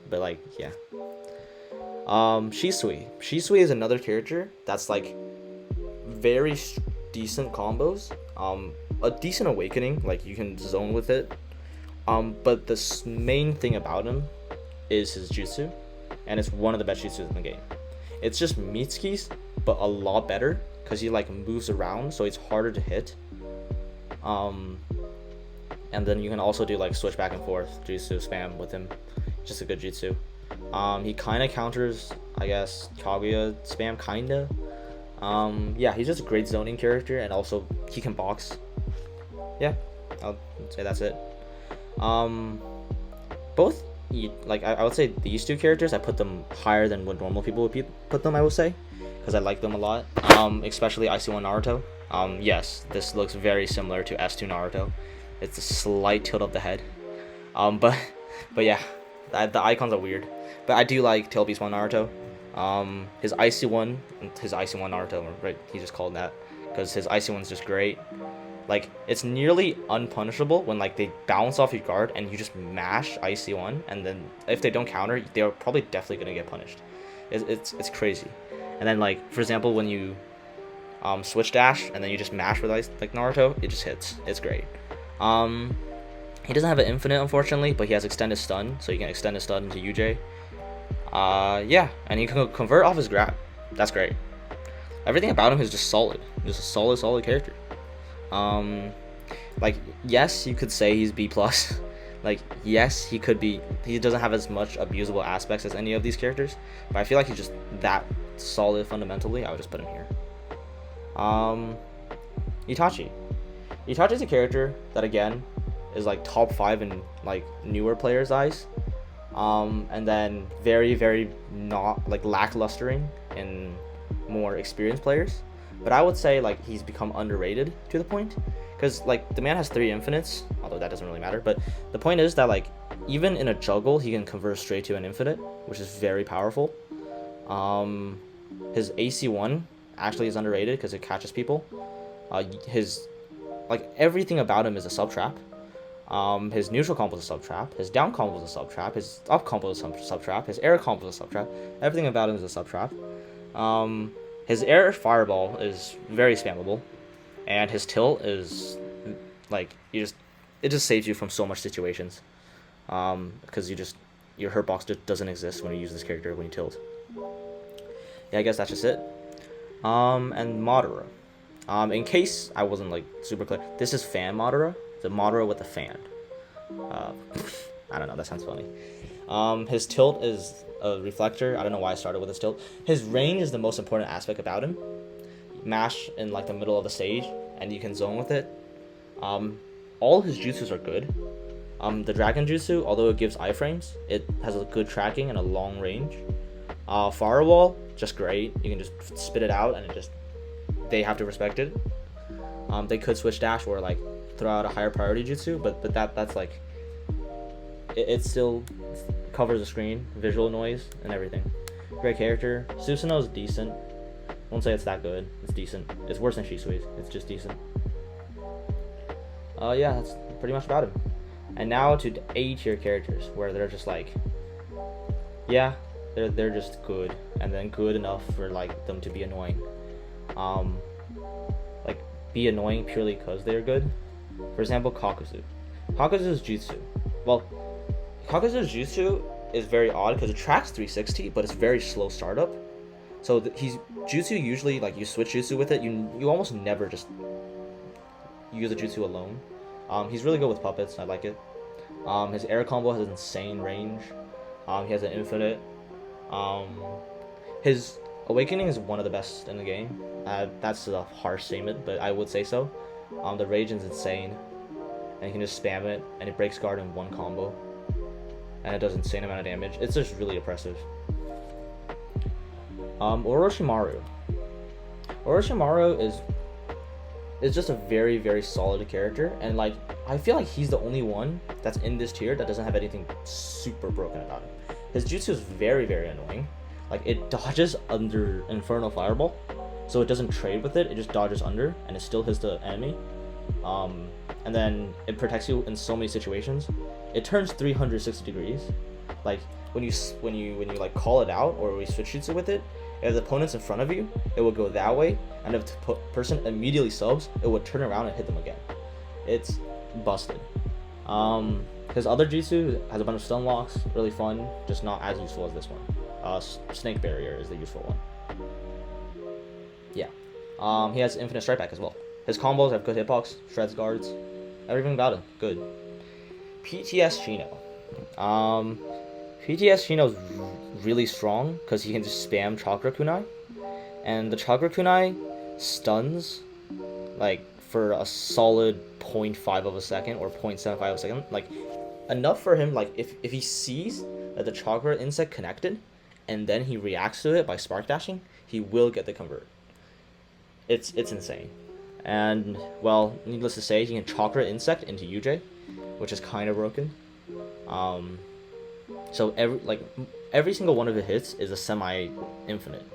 But like, yeah. Shisui is another character that's like very decent combos, a decent awakening, like you can zone with it, but the main thing about him is his jutsu, and it's one of the best jutsus in the game. It's just Mitsuki's, but a lot better because he like moves around, so it's harder to hit. And then you can also do like switch back and forth jutsu spam with him. Just a good jutsu. He kind of counters, I guess, Kaguya spam, kinda. Yeah, he's just a great zoning character, and also he can box. Yeah, I'll say that's it. Both, like, I would say these two characters, I put them higher than what normal people would put them, I would say, because I like them a lot. Especially IC1 Naruto. Yes, this looks very similar to S2 Naruto. It's a slight tilt of the head. But yeah. The icons are weird, but I do like Tail Beast 1 Naruto. His IC1 Naruto, right? He just called that because his IC1 is just great. Like, it's nearly unpunishable when like they bounce off your guard and you just mash IC1, and then if they don't counter, they're probably definitely gonna get punished. It's crazy. And then, like, for example, when you switch dash and then you just mash with like Naruto, it just hits. It's great. He doesn't have an infinite, unfortunately, but he has extended stun, so you can extend his stun into UJ. Yeah, and he can convert off his grab. That's great. Everything about him is just solid. Just a solid character. Like, yes, you could say he's B+. Like, yes, he could be. He doesn't have as much abusable aspects as any of these characters, but I feel like he's just that solid fundamentally. I would just put him here. Itachi. Itachi's a character that, again, is like top 5 in like newer players' eyes, and then very not like lacklustering in more experienced players. But I would say like he's become underrated to the point, because like the man has 3 infinites, although that doesn't really matter. But the point is that like even in a juggle, he can convert straight to an infinite, which is very powerful. His AC1 actually is underrated because it catches people. His like everything about him is a sub trap. His neutral combo is a sub trap, his down combo is a sub trap, his up combo is a sub trap, his air combo is a sub trap. Everything about him is a sub trap. His air fireball is very spammable, and his tilt is like it just saves you from so much situations. Because your hurt box just doesn't exist when you use this character when you tilt. Yeah, I guess that's just it. And Madara. In case I wasn't like super clear, this is fan Madara, the Madara with the fan. I don't know, that sounds funny. His tilt is a reflector. I don't know why I started with his tilt. His range is the most important aspect about him. Mash in like the middle of the stage, and you can zone with it. All his jutsus are good. The Dragon Jutsu, although it gives iframes, it has a good tracking and a long range. Firewall, just great. You can just spit it out, and they have to respect it. They could switch dash or like throw out a higher priority jutsu, but that's like it still covers the screen, visual noise and everything. Great character. Susanoo is decent. Won't say it's that good. It's decent. It's worse than Shisui's. It's just decent. Yeah, that's pretty much about him. And now to A tier characters, where they're just like, yeah, they're just good, and then good enough for like them to be annoying. Like be annoying purely because they're good. For example, Kakuzu. Kakuzu's jutsu. Well, Kakuzu's jutsu is very odd because it tracks 360, but it's very slow startup. So he's jutsu usually like you switch jutsu with it. You almost never just use a jutsu alone. He's really good with puppets. I like it. His air combo has an insane range. He has an infinite. His awakening is one of the best in the game. That's a harsh statement, but I would say so. The rage is insane, and you can just spam it, and it breaks guard in one combo, and it does insane amount of damage. It's just really oppressive. Orochimaru. Orochimaru is just a very, very solid character, and like I feel like he's the only one that's in this tier that doesn't have anything super broken about him. His jutsu is very, very annoying. Like it dodges under Infernal Fireball, so it doesn't trade with it. It just dodges under, and it still hits the enemy. And then it protects you in so many situations. It turns 360 degrees. Like when you like call it out or we switch jutsu with it, if the opponent's in front of you, it will go that way, and if the person immediately subs, it would turn around and hit them again. It's busted. His other jutsu has a bunch of stun locks, really fun, just not as useful as this one. Snake Barrier is the useful one. Yeah. He has infinite strike back as well. His combos have good hitbox, shreds guards, everything about him good. PTS Chino. PTS Chino is really strong because he can just spam Chakra Kunai, and the Chakra Kunai stuns like for a solid 0.5 of a second or 0.75 of a second, like enough for him. Like if he sees that the Chakra insect connected and then he reacts to it by spark dashing, he will get the convert. It's insane. And well, needless to say, he can Chakra insect into UJ, which is kind of broken. So every single one of his hits is a semi-infinite,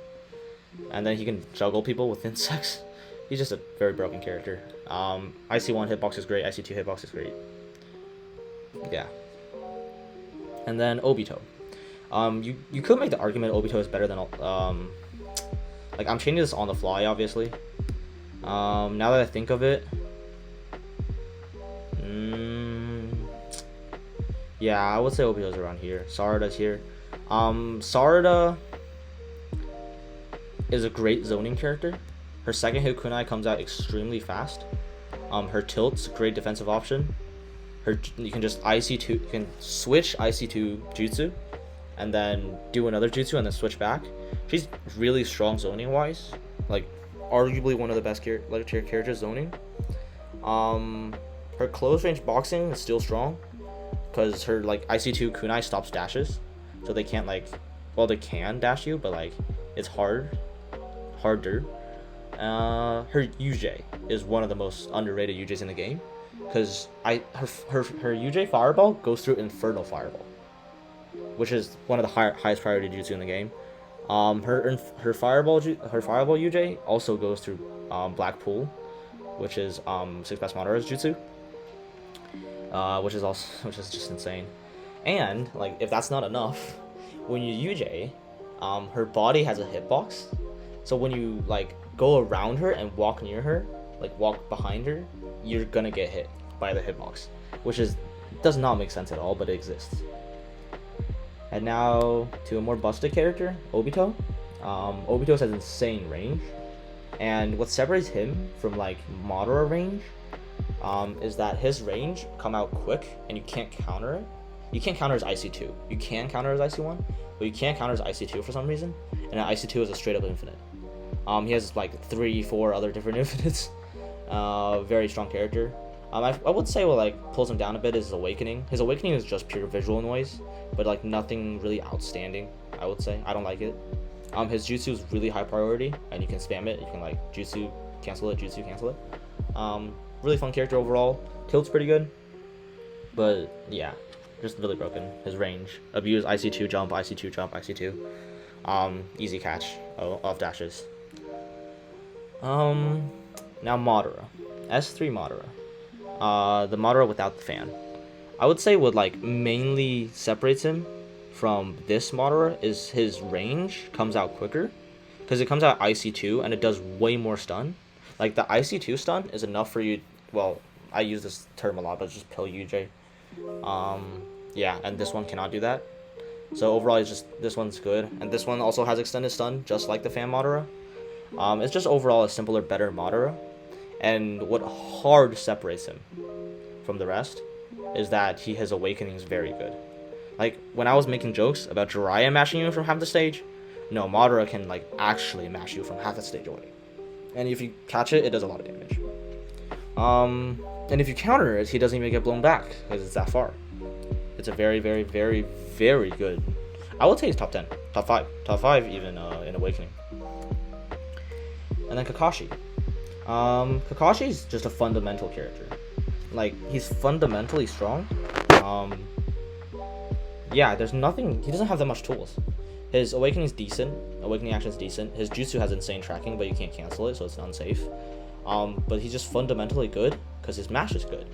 and then he can juggle people with insects. He's just a very broken character. IC1 hitbox is great. IC2 hitbox is great. Yeah. And then Obito. You could make the argument Obito is better than like I'm changing this on the fly, obviously. Now that I think of it, yeah, I would say Obito's around here. Sarada's here. Sarada is a great zoning character. Her second hit kunai comes out extremely fast. Her tilt's a great defensive option. You can just IC2, you can switch IC2 jutsu, and then do another jutsu and then switch back. She's really strong zoning wise, like arguably one of the best characters zoning. Her close range boxing is still strong, because her like IC2 kunai stops dashes, so they can't like, well they can dash you, but like it's harder. Her UJ is one of the most underrated UJs in the game, because her UJ Fireball goes through Infernal Fireball, which is one of the highest priority jutsu in the game. Her Fireball UJ also goes through Black Pool, which is Six Best Madara's jutsu, which is just insane. And like if that's not enough, when you UJ, her body has a hitbox So when you like go around her and walk near her, like walk behind her, you're gonna get hit by the hitbox, which does not make sense at all, but it exists. And now to a more busted character, Obito. Obito has insane range, and what separates him from like Madara range is that his range come out quick and you can't counter it. You can't counter his IC2. You can counter his IC1, but you can't counter his IC2 for some reason, and IC2 is a straight up infinite. He has like 3-4 other different infinites. Very strong character. I would say what like pulls him down a bit is his awakening. His awakening is just pure visual noise, but like nothing really outstanding, I would say. I don't like it. His jutsu is really high priority, and you can spam it. You can like jutsu cancel it. Really fun character overall. Tilt's pretty good, but yeah, just really broken. His range, abuse, IC2 jump, IC2 jump, IC2. Easy catch of dashes. Now Madara, S3 Madara. The Madara without the fan. I would say what like mainly separates him from this Madara is his range comes out quicker, because it comes out IC2 and it does way more stun. Like the IC2 stun is enough for you. Well, I use this term a lot, but it's just pill UJ. Yeah, and this one cannot do that. So overall, it's just this one's good, and this one also has extended stun, just like the fan Madara. It's just overall a simpler, better Madara. And what hard separates him from the rest is that his awakening is very good. Like when I was making jokes about Jiraiya mashing you from half the stage, no, Madara can like actually mash you from half the stage away. And if you catch it, it does a lot of damage. And if you counter it, he doesn't even get blown back because it's that far. It's a very, very, very, very good. I would say he's top 10, top 5 even in awakening. And then Kakashi. Kakashi's just a fundamental character. Like, he's fundamentally strong. Yeah, there's nothing, he doesn't have that much tools. His awakening's decent, awakening action's decent. His jutsu has insane tracking, but you can't cancel it, so it's unsafe. But he's just fundamentally good because his mash is good.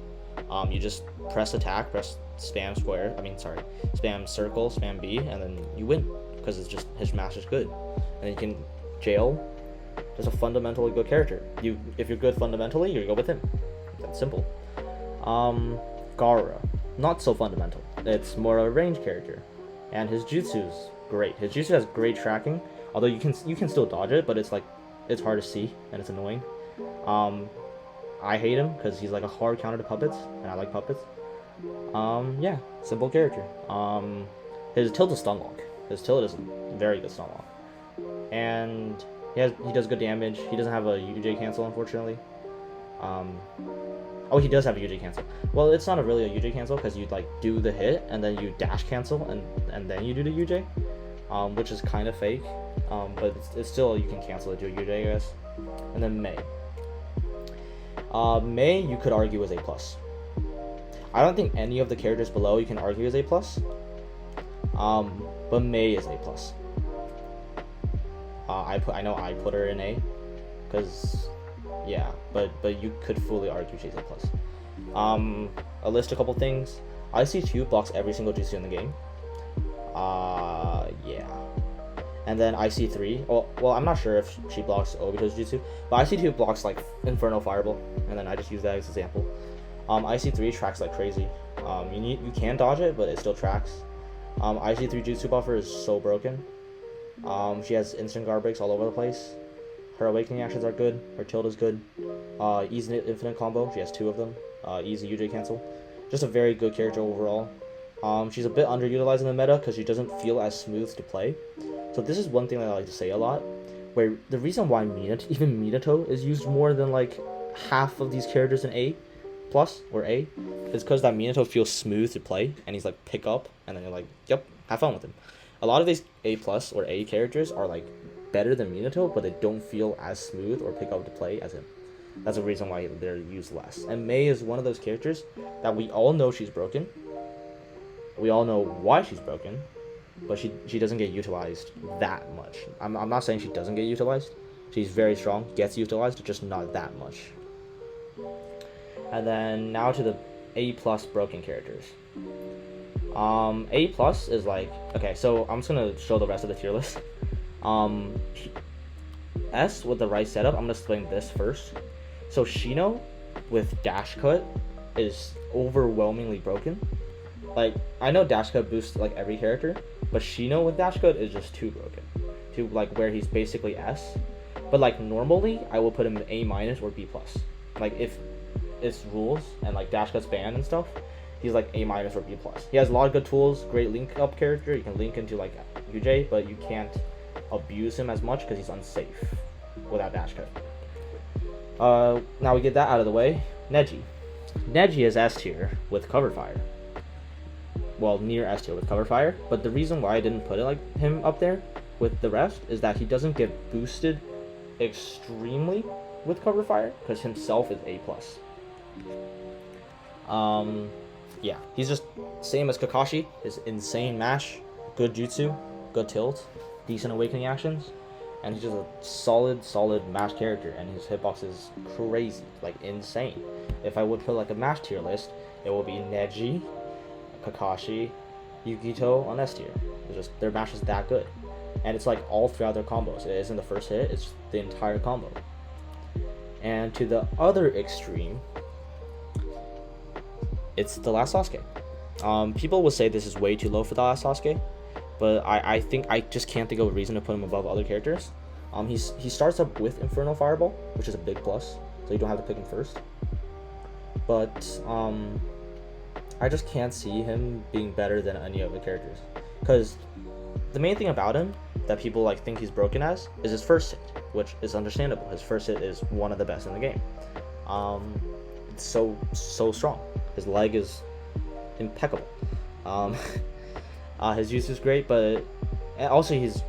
You just press attack, press spam square, spam circle, spam B, and then you win because it's just his mash is good. And then you can jail. Just a fundamentally good character. If you're good fundamentally, you go with him. That's simple. Gaara, not so fundamental. It's more a range character, and his jutsu's great. His jutsu has great tracking, although you can still dodge it, but it's hard to see and it's annoying. I hate him because he's like a hard counter to puppets, and I like puppets. Yeah, simple character. His tilt is stun lock. His tilt is a very good stun lock, and he does good damage. He doesn't have a UJ cancel, unfortunately. Oh, he does have a UJ cancel. Well, it's not really a UJ cancel because you like do the hit and then you dash cancel and then you do the UJ, which is kind of fake. But it's still, you can cancel it, do a UJ, I guess. And then Mei. Mei, you could argue is A+. I don't think any of the characters below you can argue is A+. But Mei is A+. I know I put her in A, because yeah, but you could fully argue she's A+. I'll list a couple things. IC2 blocks every single jutsu in the game. Yeah. And then IC3, well, I'm not sure if she blocks Obito's jutsu, but IC2 blocks like Inferno Fireball, and then I just use that as an example. IC3 tracks like crazy. You can dodge it, but it still tracks. IC3 jutsu buffer is so broken. She has instant guard breaks all over the place. Her awakening actions are good. Her tilt is good. Easy infinite combo. She has 2 of them. Easy UJ cancel. Just a very good character overall. She's a bit underutilized in the meta because she doesn't feel as smooth to play. So this is one thing that I like to say a lot, where the reason why even Minato is used more than like half of these characters in A+ or A is because that Minato feels smooth to play, and he's like pick up, and then you're like, yep, have fun with him. A lot of these A+ or A characters are like better than Minato, but they don't feel as smooth or pick up to play as him. That's the reason why they're used less. And Mei is one of those characters that we all know she's broken. We all know why she's broken, but she doesn't get utilized that much. I'm not saying she doesn't get utilized. She's very strong, gets utilized, just not that much. And then now to the A+ broken characters. A+ is like, okay, so I'm just gonna show the rest of the tier list. S with the right setup, I'm gonna explain this first. So Shino with dash cut is overwhelmingly broken. Like, I know dash cut boosts like every character, but Shino with dash cut is just too broken. To like where he's basically S. But like normally I will put him in A- or B+. Like if it's rules and like dash cut's banned and stuff, he's like A- or B+. He has a lot of good tools, great link up character. You can link into like UJ, but you can't abuse him as much because he's unsafe without dash cut. Now we get that out of the way. Neji. Neji is S tier with cover fire. Well, near S tier with cover fire. But the reason why I didn't put it like him up there with the rest is that he doesn't get boosted extremely with cover fire because himself is A+. Yeah, he's just same as Kakashi. His insane mash, good jutsu, good tilt, decent awakening actions, and he's just a solid mash character, and his hitbox is crazy, like insane. If I would put like a mash tier list, it will be Neji, Kakashi, Yukito on S tier. It's just their mash is that good, and it's like all throughout their combos. It isn't the first hit; it's the entire combo. And to the other extreme, it's the last Sasuke. People will say this is way too low for the last Sasuke, but I think I just can't think of a reason to put him above other characters. He starts up with Infernal Fireball, which is a big plus, so you don't have to pick him first. But I just can't see him being better than any other characters, because the main thing about him that people like think he's broken as is his first hit, which is understandable. His first hit is one of the best in the game. It's so strong. His leg is impeccable. His use is great, but also his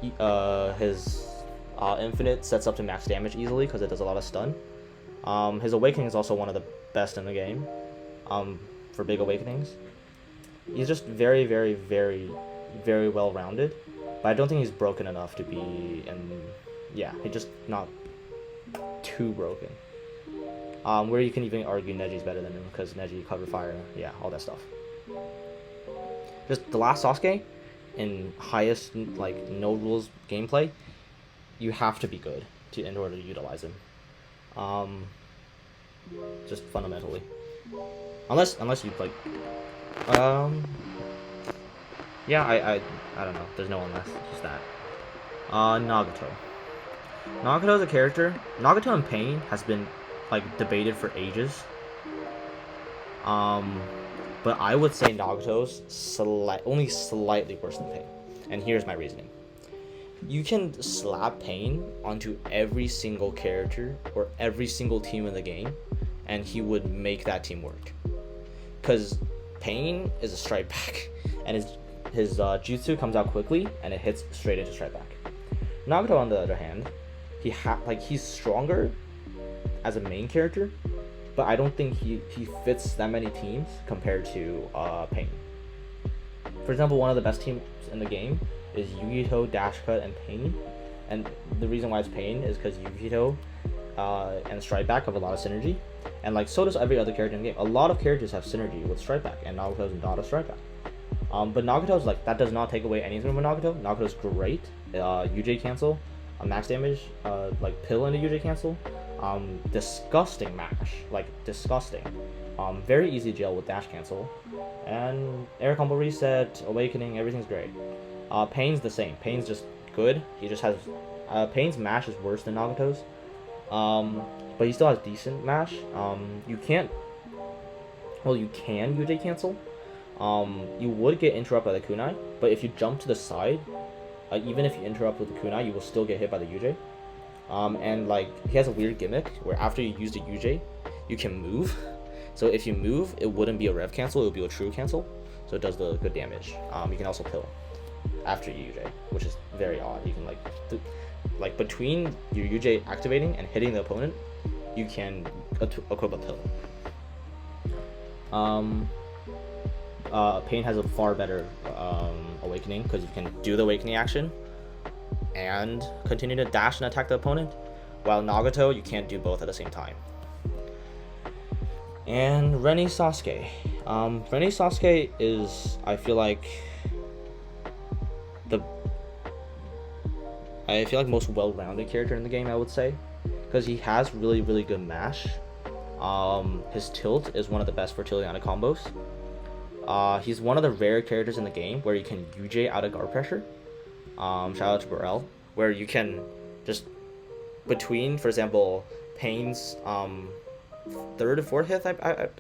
infinite sets up to max damage easily because it does a lot of stun. His awakening is also one of the best in the game. For big awakenings, he's just very well rounded, but I don't think he's broken enough to be. And yeah, he's just not too broken. Where you can even argue Neji's better than him because Neji cover fire, yeah, all that stuff. Just the last Sasuke, in highest like no rules gameplay, you have to be good in order to utilize him. Just fundamentally, unless you like, yeah, I don't know. There's no one left. Just that. Nagato. Nagato's a character. Nagato and Pain has been like debated for ages. But I would say Nagato's only slightly worse than Pain, and here's my reasoning. You can slap Pain onto every single character or every single team in the game, and he would make that team work. Because Pain is a strike back, and his jutsu comes out quickly, and it hits straight into strike back. Nagato, on the other hand, he's stronger as a main character, but I don't think he fits that many teams compared to Pain. For example, one of the best teams in the game is Yukito, Dash Cut, and Pain, and the reason why it's Pain is because Yukito and Strike Back have a lot of synergy, and like so does every other character in the game. A lot of characters have synergy with Strike Back, and Nagato's not a Strike Back. But Nagato's like, that does not take away anything from Nagato. Nagato's great. UJ cancel, max damage, like pill into UJ cancel. Disgusting mash, like disgusting. Very easy jail with dash cancel, and air combo reset, awakening, everything's great. Pain's the same. Pain's just good. He just has Pain's mash is worse than Nagato's, but he still has decent mash. You can UJ cancel. You would get interrupted by the kunai, but if you jump to the side, even if you interrupt with the kunai, you will still get hit by the UJ. And like he has a weird gimmick where after you use the UJ, you can move. So if you move, it wouldn't be a rev cancel; it would be a true cancel. So it does the good damage. You can also pill after your UJ, which is very odd. You can like between your UJ activating and hitting the opponent, you can equip a pill. Pain has a far better awakening because you can do the awakening action and continue to dash and attack the opponent, while Nagato, you can't do both at the same time. And Reni Sasuke. Reni Sasuke is, I feel like, I feel like most well-rounded character in the game, I would say, because he has really good mash. His tilt is one of the best for Tiliana combos. He's one of the rare characters in the game where you can UJ out of guard pressure. Shout out to Burrell, where you can just between, for example, Pain's third and fourth hit. I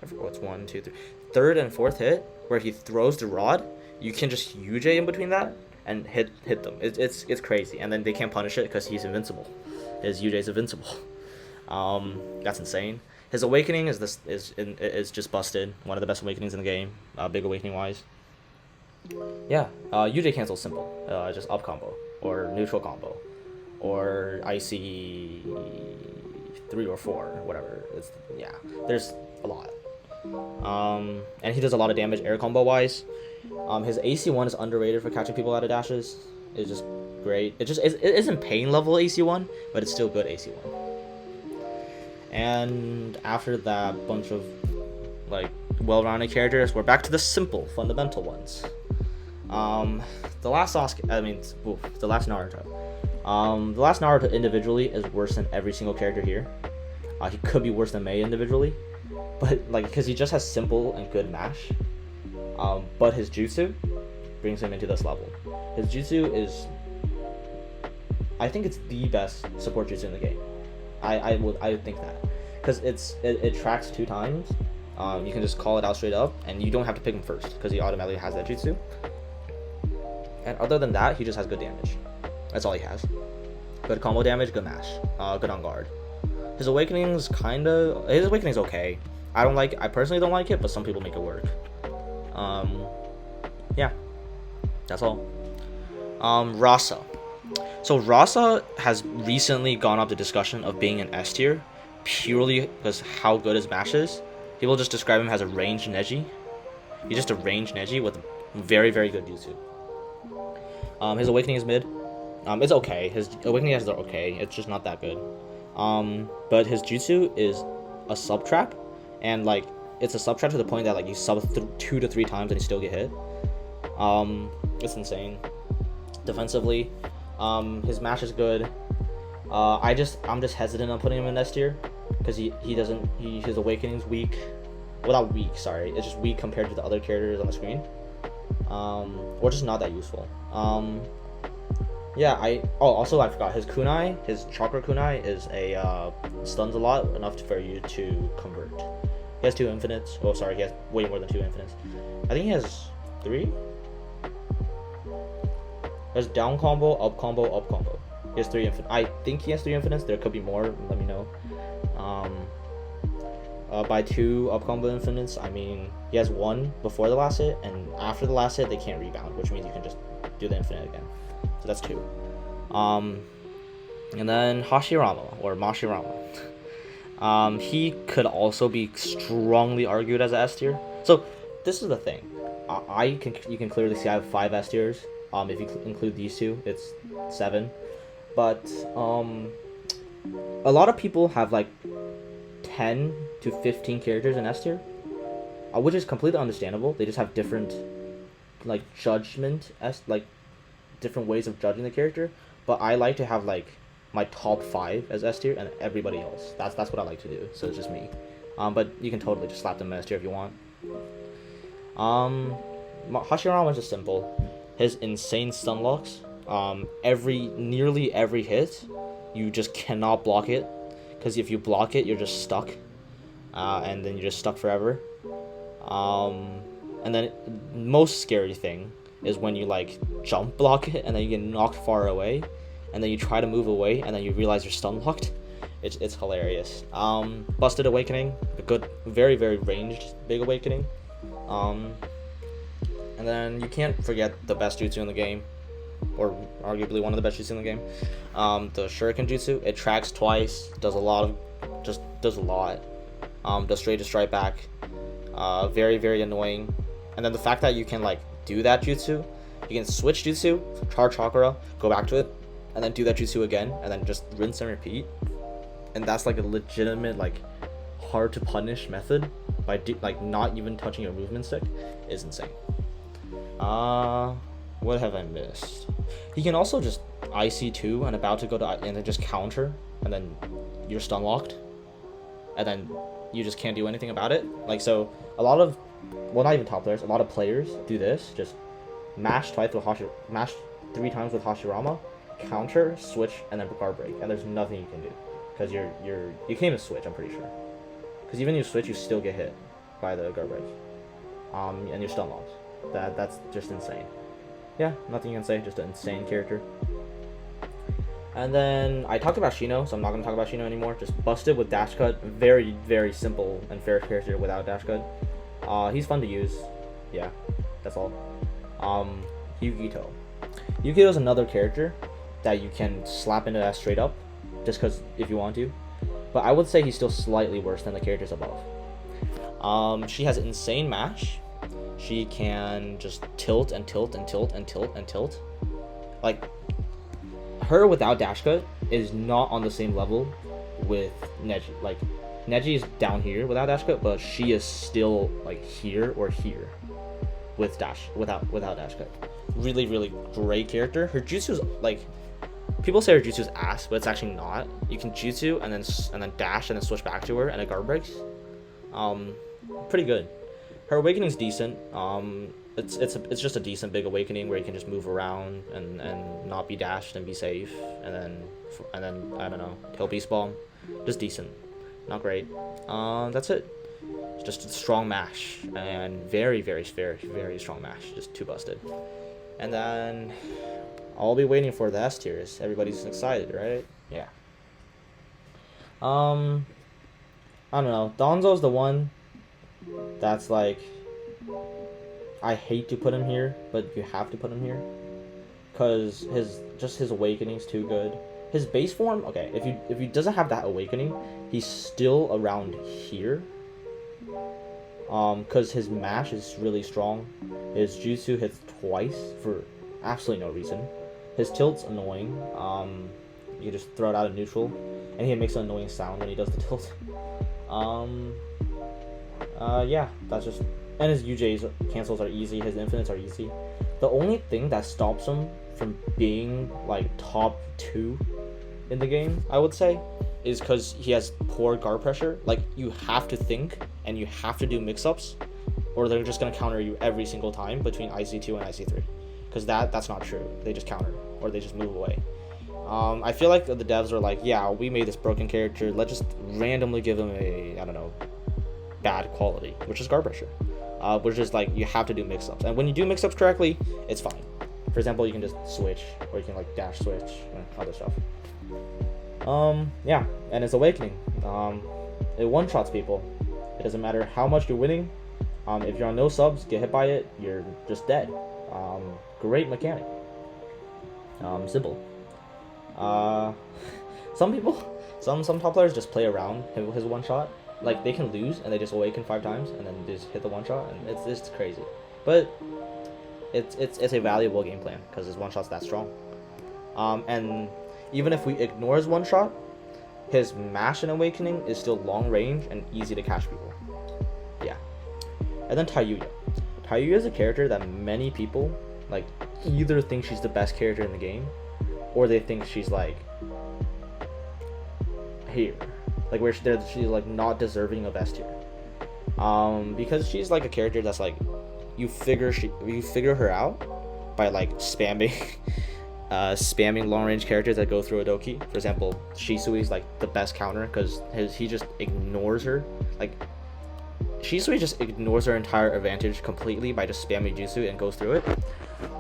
forgot what's 1, 2, 3. Third and fourth hit, where he throws the rod, you can just UJ in between that and hit them. It's crazy, and then they can't punish it because he's invincible. His UJ is invincible. That's insane. His awakening is just busted. One of the best awakenings in the game, big awakening wise. Yeah, UJ cancel's simple. Just up combo or neutral combo, or IC 3 or 4, whatever. There's a lot. And he does a lot of damage air combo wise. His AC1 is underrated for catching people out of dashes. It's just great. It isn't pain level AC1, but it's still good AC1. And after that bunch of like well-rounded characters, we're back to the simple, fundamental ones. The last Naruto. The last Naruto individually is worse than every single character here. He could be worse than Mei individually, but like because he just has simple and good mash. But his jutsu brings him into this level. His jutsu is, I think it's the best support jutsu in the game. I would think that, because it tracks 2 times. You can just call it out straight up, and you don't have to pick him first because he automatically has that jutsu. And other than that, he just has good damage. That's all he has. Good combo damage, good mash, good on guard. His awakening's okay. I personally don't like it, but some people make it work. Yeah, that's all. Rasa. So Rasa has recently gone up the discussion of being an S tier, purely because how good his mash is. People just describe him as a ranged Neji. He's just a ranged Neji with very good jutsu. His awakening is mid. It's okay. His awakening is okay. It's just not that good. But his jutsu is a sub trap, and like it's a sub trap to the point that like you sub 2 to 3 times and you still get hit. It's insane. Defensively, his mash is good. I'm just hesitant on putting him in S tier because his awakening's weak. Well, not weak, sorry. It's just weak compared to the other characters on the screen. Or just not that useful. Also I forgot his kunai, his chakra kunai is stuns a lot, enough for you to convert. He has 2 infinites. Oh, sorry, he has way more than 2 infinites. I think he has 3. There's down combo, up combo, up combo. He has 3 infinites. I think he has 3 infinites. There could be more. Let me know. By 2 up combo infinites, I mean he has 1 before the last hit, and after the last hit they can't rebound, which means you can just do the infinite again. So that's 2. And then Hashirama or Mashirama. He could also be strongly argued as a S tier. So this is the thing. You can clearly see I have 5 S tiers. If you include these 2, it's 7. But a lot of people have like 10 to 15 characters in S tier, which is completely understandable. They just have different like judgment different ways of judging the character. But I like to have like my top 5 as S tier and everybody else. That's what I like to do. So it's just me. But you can totally just slap them in S tier if you want. Hashirama is just simple. His insane stun locks. Nearly every hit, you just cannot block it, because if you block it, you're just stuck, and then you're just stuck forever. And then most scary thing is when you like jump block it and then you get knocked far away, and then you try to move away and then you realize you're stun locked. It's hilarious. Busted awakening, a good, very ranged big awakening. And then you can't forget the best jutsu in the game, or arguably one of the best jutsu in the game. The Shuriken jutsu. It tracks twice, does a lot. Does straight to strike back. Very annoying. And then the fact that you can like do that jutsu, you can switch jutsu, charge chakra, go back to it, and then do that jutsu again, and then just rinse and repeat. And that's like a legitimate like hard to punish method by not even touching your movement stick is insane. What have I missed? He can also just IC2 and about to go to and then just counter, and then you're stun locked, and then you just can't do anything about it. Like, so a lot of, well, not even top players, a lot of players do this, just mash twice with mash 3 times with Hashirama, counter, switch, and then guard break, and there's nothing you can do because you can't even switch. I'm pretty sure, because even if you switch, you still get hit by the guard break, and you're stun locked. That's just insane. Yeah, nothing you can say. Just an insane character. And then I talked about Shino, so I'm not gonna talk about Shino anymore. Just busted with dash cut. Very, very simple and fair character without dash cut. He's fun to use. Yeah, that's all. Yukito. Yukito is another character that you can slap into that straight up, just because if you want to. But I would say he's still slightly worse than the characters above. She has insane mash. She can just tilt and tilt and tilt and tilt and tilt. Like, her without dash cut is not on the same level with Neji. Like, Neji is down here without dash cut, but she is still like here or here with without dash cut. Really, really great character. Her jutsu is like, people say her jutsu is ass, but it's actually not. You can jutsu and then dash and then switch back to her and it guard breaks. Pretty good. Her awakening's decent. It's just a decent big awakening where you can just move around and not be dashed and be safe, and then I don't know, kill beast bomb. Just decent, not great. That's it. It's just a strong mash and very, very, very, very strong mash. Just too busted. And then I'll be waiting for the S tiers. Everybody's excited, right? Yeah. I don't know. Donzo's the one that's like, I hate to put him here, but you have to put him here, cause his awakening's too good. His base form, okay, if he doesn't have that awakening, he's still around here. Cause his mash is really strong. His jutsu hits twice for absolutely no reason. His tilt's annoying. You just throw it out of neutral, and he makes an annoying sound when he does the tilt. Yeah, that's just, and his UJ's cancels are easy, his infinites are easy. The only thing that stops him from being like top 2 in the game, I would say, is because he has poor guard pressure. Like, you have to think and you have to do mix-ups, or they're just gonna counter you every single time between IC2 and IC3, because that's not true. They just counter, or they just move away. I feel like the devs are like, yeah, we made this broken character, let's just randomly give him a, I don't know, bad quality, which is guard pressure. Which is like, you have to do mix-ups, and when you do mix-ups correctly, it's fine. For example, you can just switch, or you can like dash switch and other stuff. Yeah, and it's awakening. It one-shots people. It doesn't matter how much you're winning. If you're on no subs, get hit by it, you're just dead. Great mechanic. Simple. Some people, some top players just play around his one shot. Like, they can lose and they just awaken 5 times and then they just hit the one shot, and it's crazy. But it's a valuable game plan because his one shot's that strong. And even if we ignore his one shot, his mash and awakening is still long range and easy to catch people. Yeah. And then Tayuya. Tayuya is a character that many people like either think she's the best character in the game, or they think she's like here, like where she's like not deserving of S tier. Because she's like a character that's like, you figure her out by like spamming spamming long range characters that go through a Doki. For example, Shisui is like the best counter because he just ignores her. Like, Shisui just ignores her entire advantage completely by just spamming jutsu and goes through it.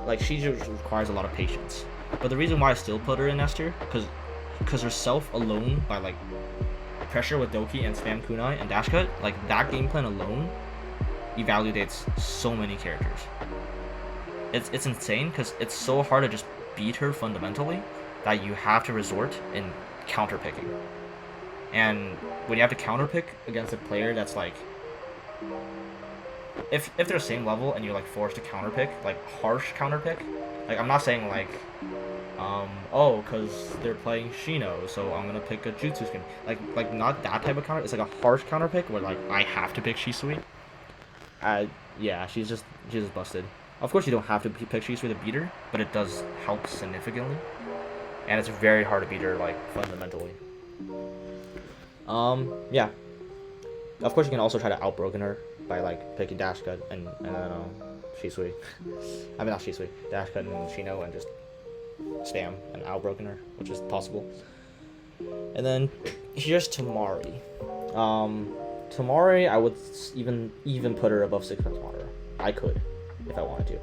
Like, she just requires a lot of patience. But the reason why I still put her in S tier, because herself alone, by like pressure with Doki and spam kunai and dash cut, like that game plan alone evaluates so many characters. It's insane because it's so hard to just beat her fundamentally that you have to resort in counter picking. And when you have to counter pick against a player that's like, if they're the same level and you're like forced to counter pick, like harsh counter pick, like I'm not saying like oh, because they're playing Shino, so I'm gonna pick a jutsu skin. Like not that type of counter. It's like a harsh counter pick where like I have to pick Shisui. Yeah, she's just busted. Of course, you don't have to pick Shisui to beat her, but it does help significantly. and it's very hard to beat her like fundamentally. Yeah. Of course, you can also try to outbroken her by like picking dash cut and Shisui. I mean not Shisui, dash cut and Shino, and just spam and outbroken her, which is possible. And then here's Tamari. Tamari, I would even put her above 6 Madara. I could, if I wanted to,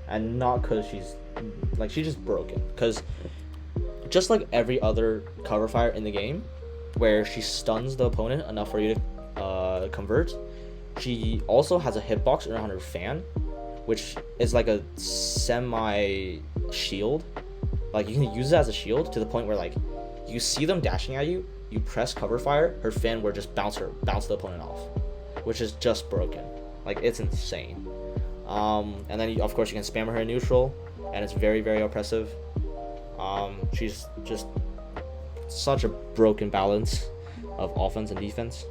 and not because she's just broken. Because just like every other cover fire in the game, where she stuns the opponent enough for you to convert, she also has a hitbox around her fan, which is like a semi shield. Like you can use it as a shield to the point where like you see them dashing at you, you press cover fire, her fan will just bounce the opponent off, which is just broken. Like it's insane. And then of course you can spam her in neutral, and it's very, very oppressive. She's just such a broken balance of offense and defense.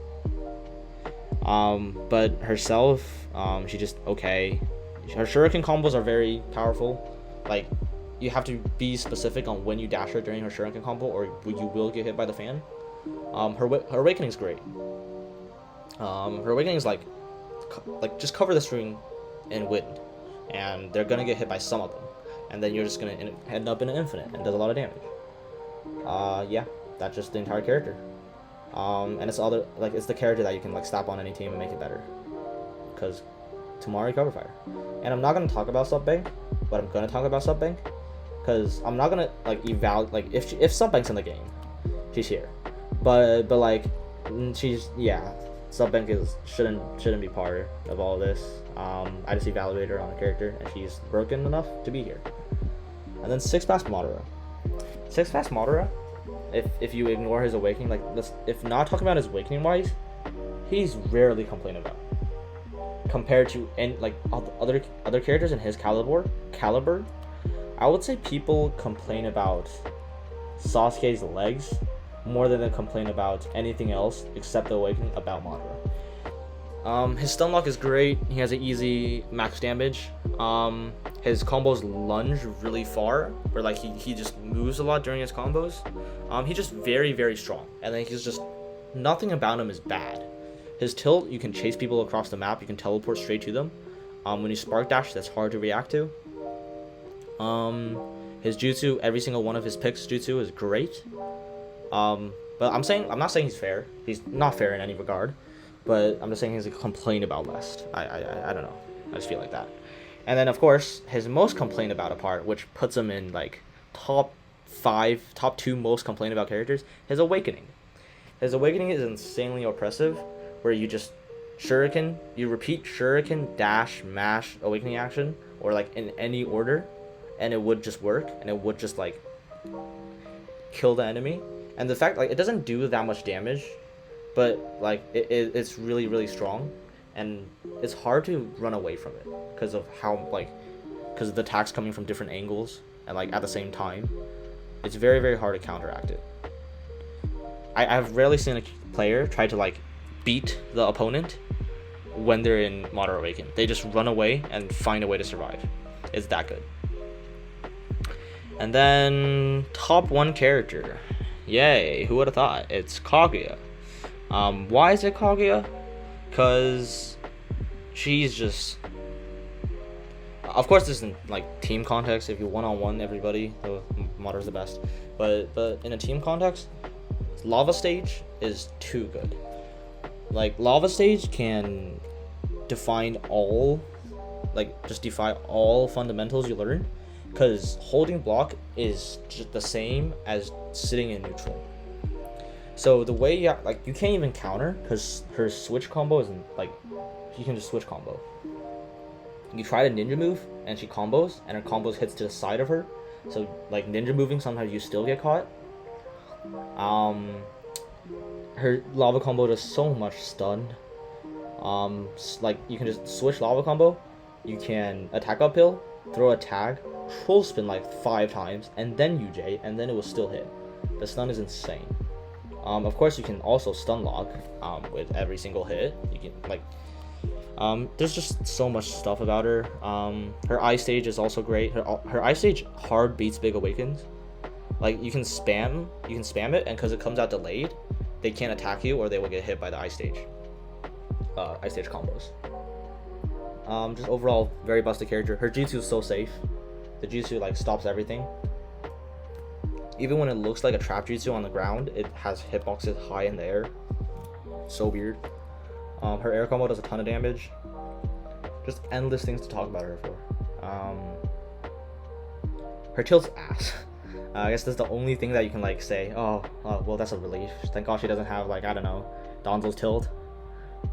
But herself, she just okay. Her shuriken combos are very powerful. Like you have to be specific on when you dash her during her shuriken combo, or you will get hit by the fan. Her awakening is great. Her awakening is like just cover the string in wind, and they're gonna get hit by some of them, and then you're just gonna end up in an infinite and does a lot of damage. Yeah, that's just the entire character. And it's the character that you can like slap on any team and make it better, because Tamari cover fire. And I'm not gonna talk about sub bank, but I'm gonna talk about sub bank, because I'm not gonna like evaluate if sub bank's in the game, she's here, but like she's sub bank shouldn't be part of all of this. I just evaluated her on the character, and she's broken enough to be here. And then 6-pass Madara. 6-pass Madara, if you ignore his awakening, like if not talking about his awakening wise, he's rarely complained about compared to other characters in his caliber. I would say people complain about Sasuke's legs more than they complain about anything else except the awakening about Madara. His stun lock is great. He has an easy max damage. His combos lunge really far, where like he just moves a lot during his combos. He's just very, very strong, and then he's just nothing about him is bad. His tilt, you can chase people across the map. You can teleport straight to them. When you spark dash, that's hard to react to. His jutsu, every single one of his picks jutsu is great. But I'm not saying he's fair. He's not fair in any regard. But I'm just saying he's a complaint about less. I don't know. I just feel like that. And then of course his most complained about part, which puts him in like top 2 most complained about characters, his awakening. His awakening is insanely oppressive, where you just you repeat shuriken, dash, mash, awakening action, or like in any order, and it would just work, and it would just like kill the enemy. And the fact like it doesn't do that much damage, but like it's really, really strong, and it's hard to run away from it because of because of the attacks coming from different angles and like at the same time. It's very, very hard to counteract it. I've rarely seen a player try to like beat the opponent when they're in Madara Awaken. They just run away and find a way to survive. It's that good. And then top 1 character. Yay, who would have thought? It's Kaguya. Why is it Kaguya? Because she's just... Of course, this is in like team context. If you one-on-one everybody, Madara's the best. But in a team context, Lava Stage is too good. Like Lava Stage can defy all fundamentals you learn, because holding block is just the same as sitting in neutral. So the way you can't even counter, because her switch combo isn't like, you can just switch combo. You try to ninja move and she combos, and her combos hits to the side of her, so like ninja moving sometimes you still get caught. Her lava combo does so much stun. Like you can just switch lava combo, you can attack uphill, throw a tag, troll spin like 5 times, and then UJ, and then it will still hit. The stun is insane. Of course you can also stun lock with every single hit. You can there's just so much stuff about her. Her ice stage is also great. Her ice stage hard beats Big Awakens. Like you can spam it, and because it comes out delayed, they can't attack you or they will get hit by the ice stage combos. Just overall very busted character. Her jutsu is so safe. The jutsu like stops everything. Even when it looks like a trap jutsu on the ground, it has hitboxes high in the air. So weird. Her air combo does a ton of damage. Just endless things to talk about her for. Her tilt's ass. I guess that's the only thing that you can like say, oh, well, that's a relief. Thank God she doesn't have like, I don't know, Donzo's tilt.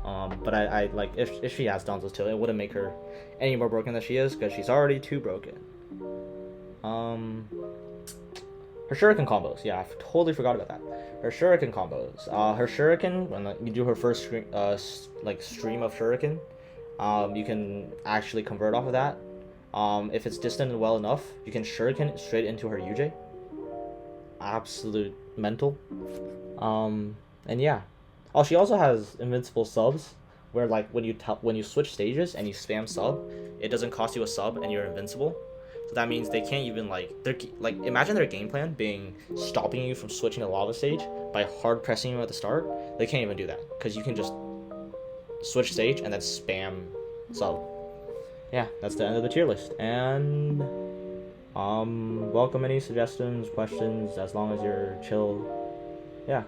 But I like if she has Donzo's tilt, it wouldn't make her any more broken than she is, because she's already too broken. Her shuriken combos, yeah, I totally forgot about that. Her shuriken combos. Her shuriken, when you do her first stream of shuriken, you can actually convert off of that. If it's distant well enough, you can shuriken straight into her UJ. Absolute mental. And yeah. Oh, she also has invincible subs, where like when you switch stages and you spam sub, it doesn't cost you a sub and you're invincible. So that means they can't even imagine their game plan being stopping you from switching to lava stage by hard pressing you at the start. They can't even do that because you can just switch stage and then spam sub. Yeah, that's the end of the tier list. And welcome any suggestions, questions, as long as you're chill. Yeah.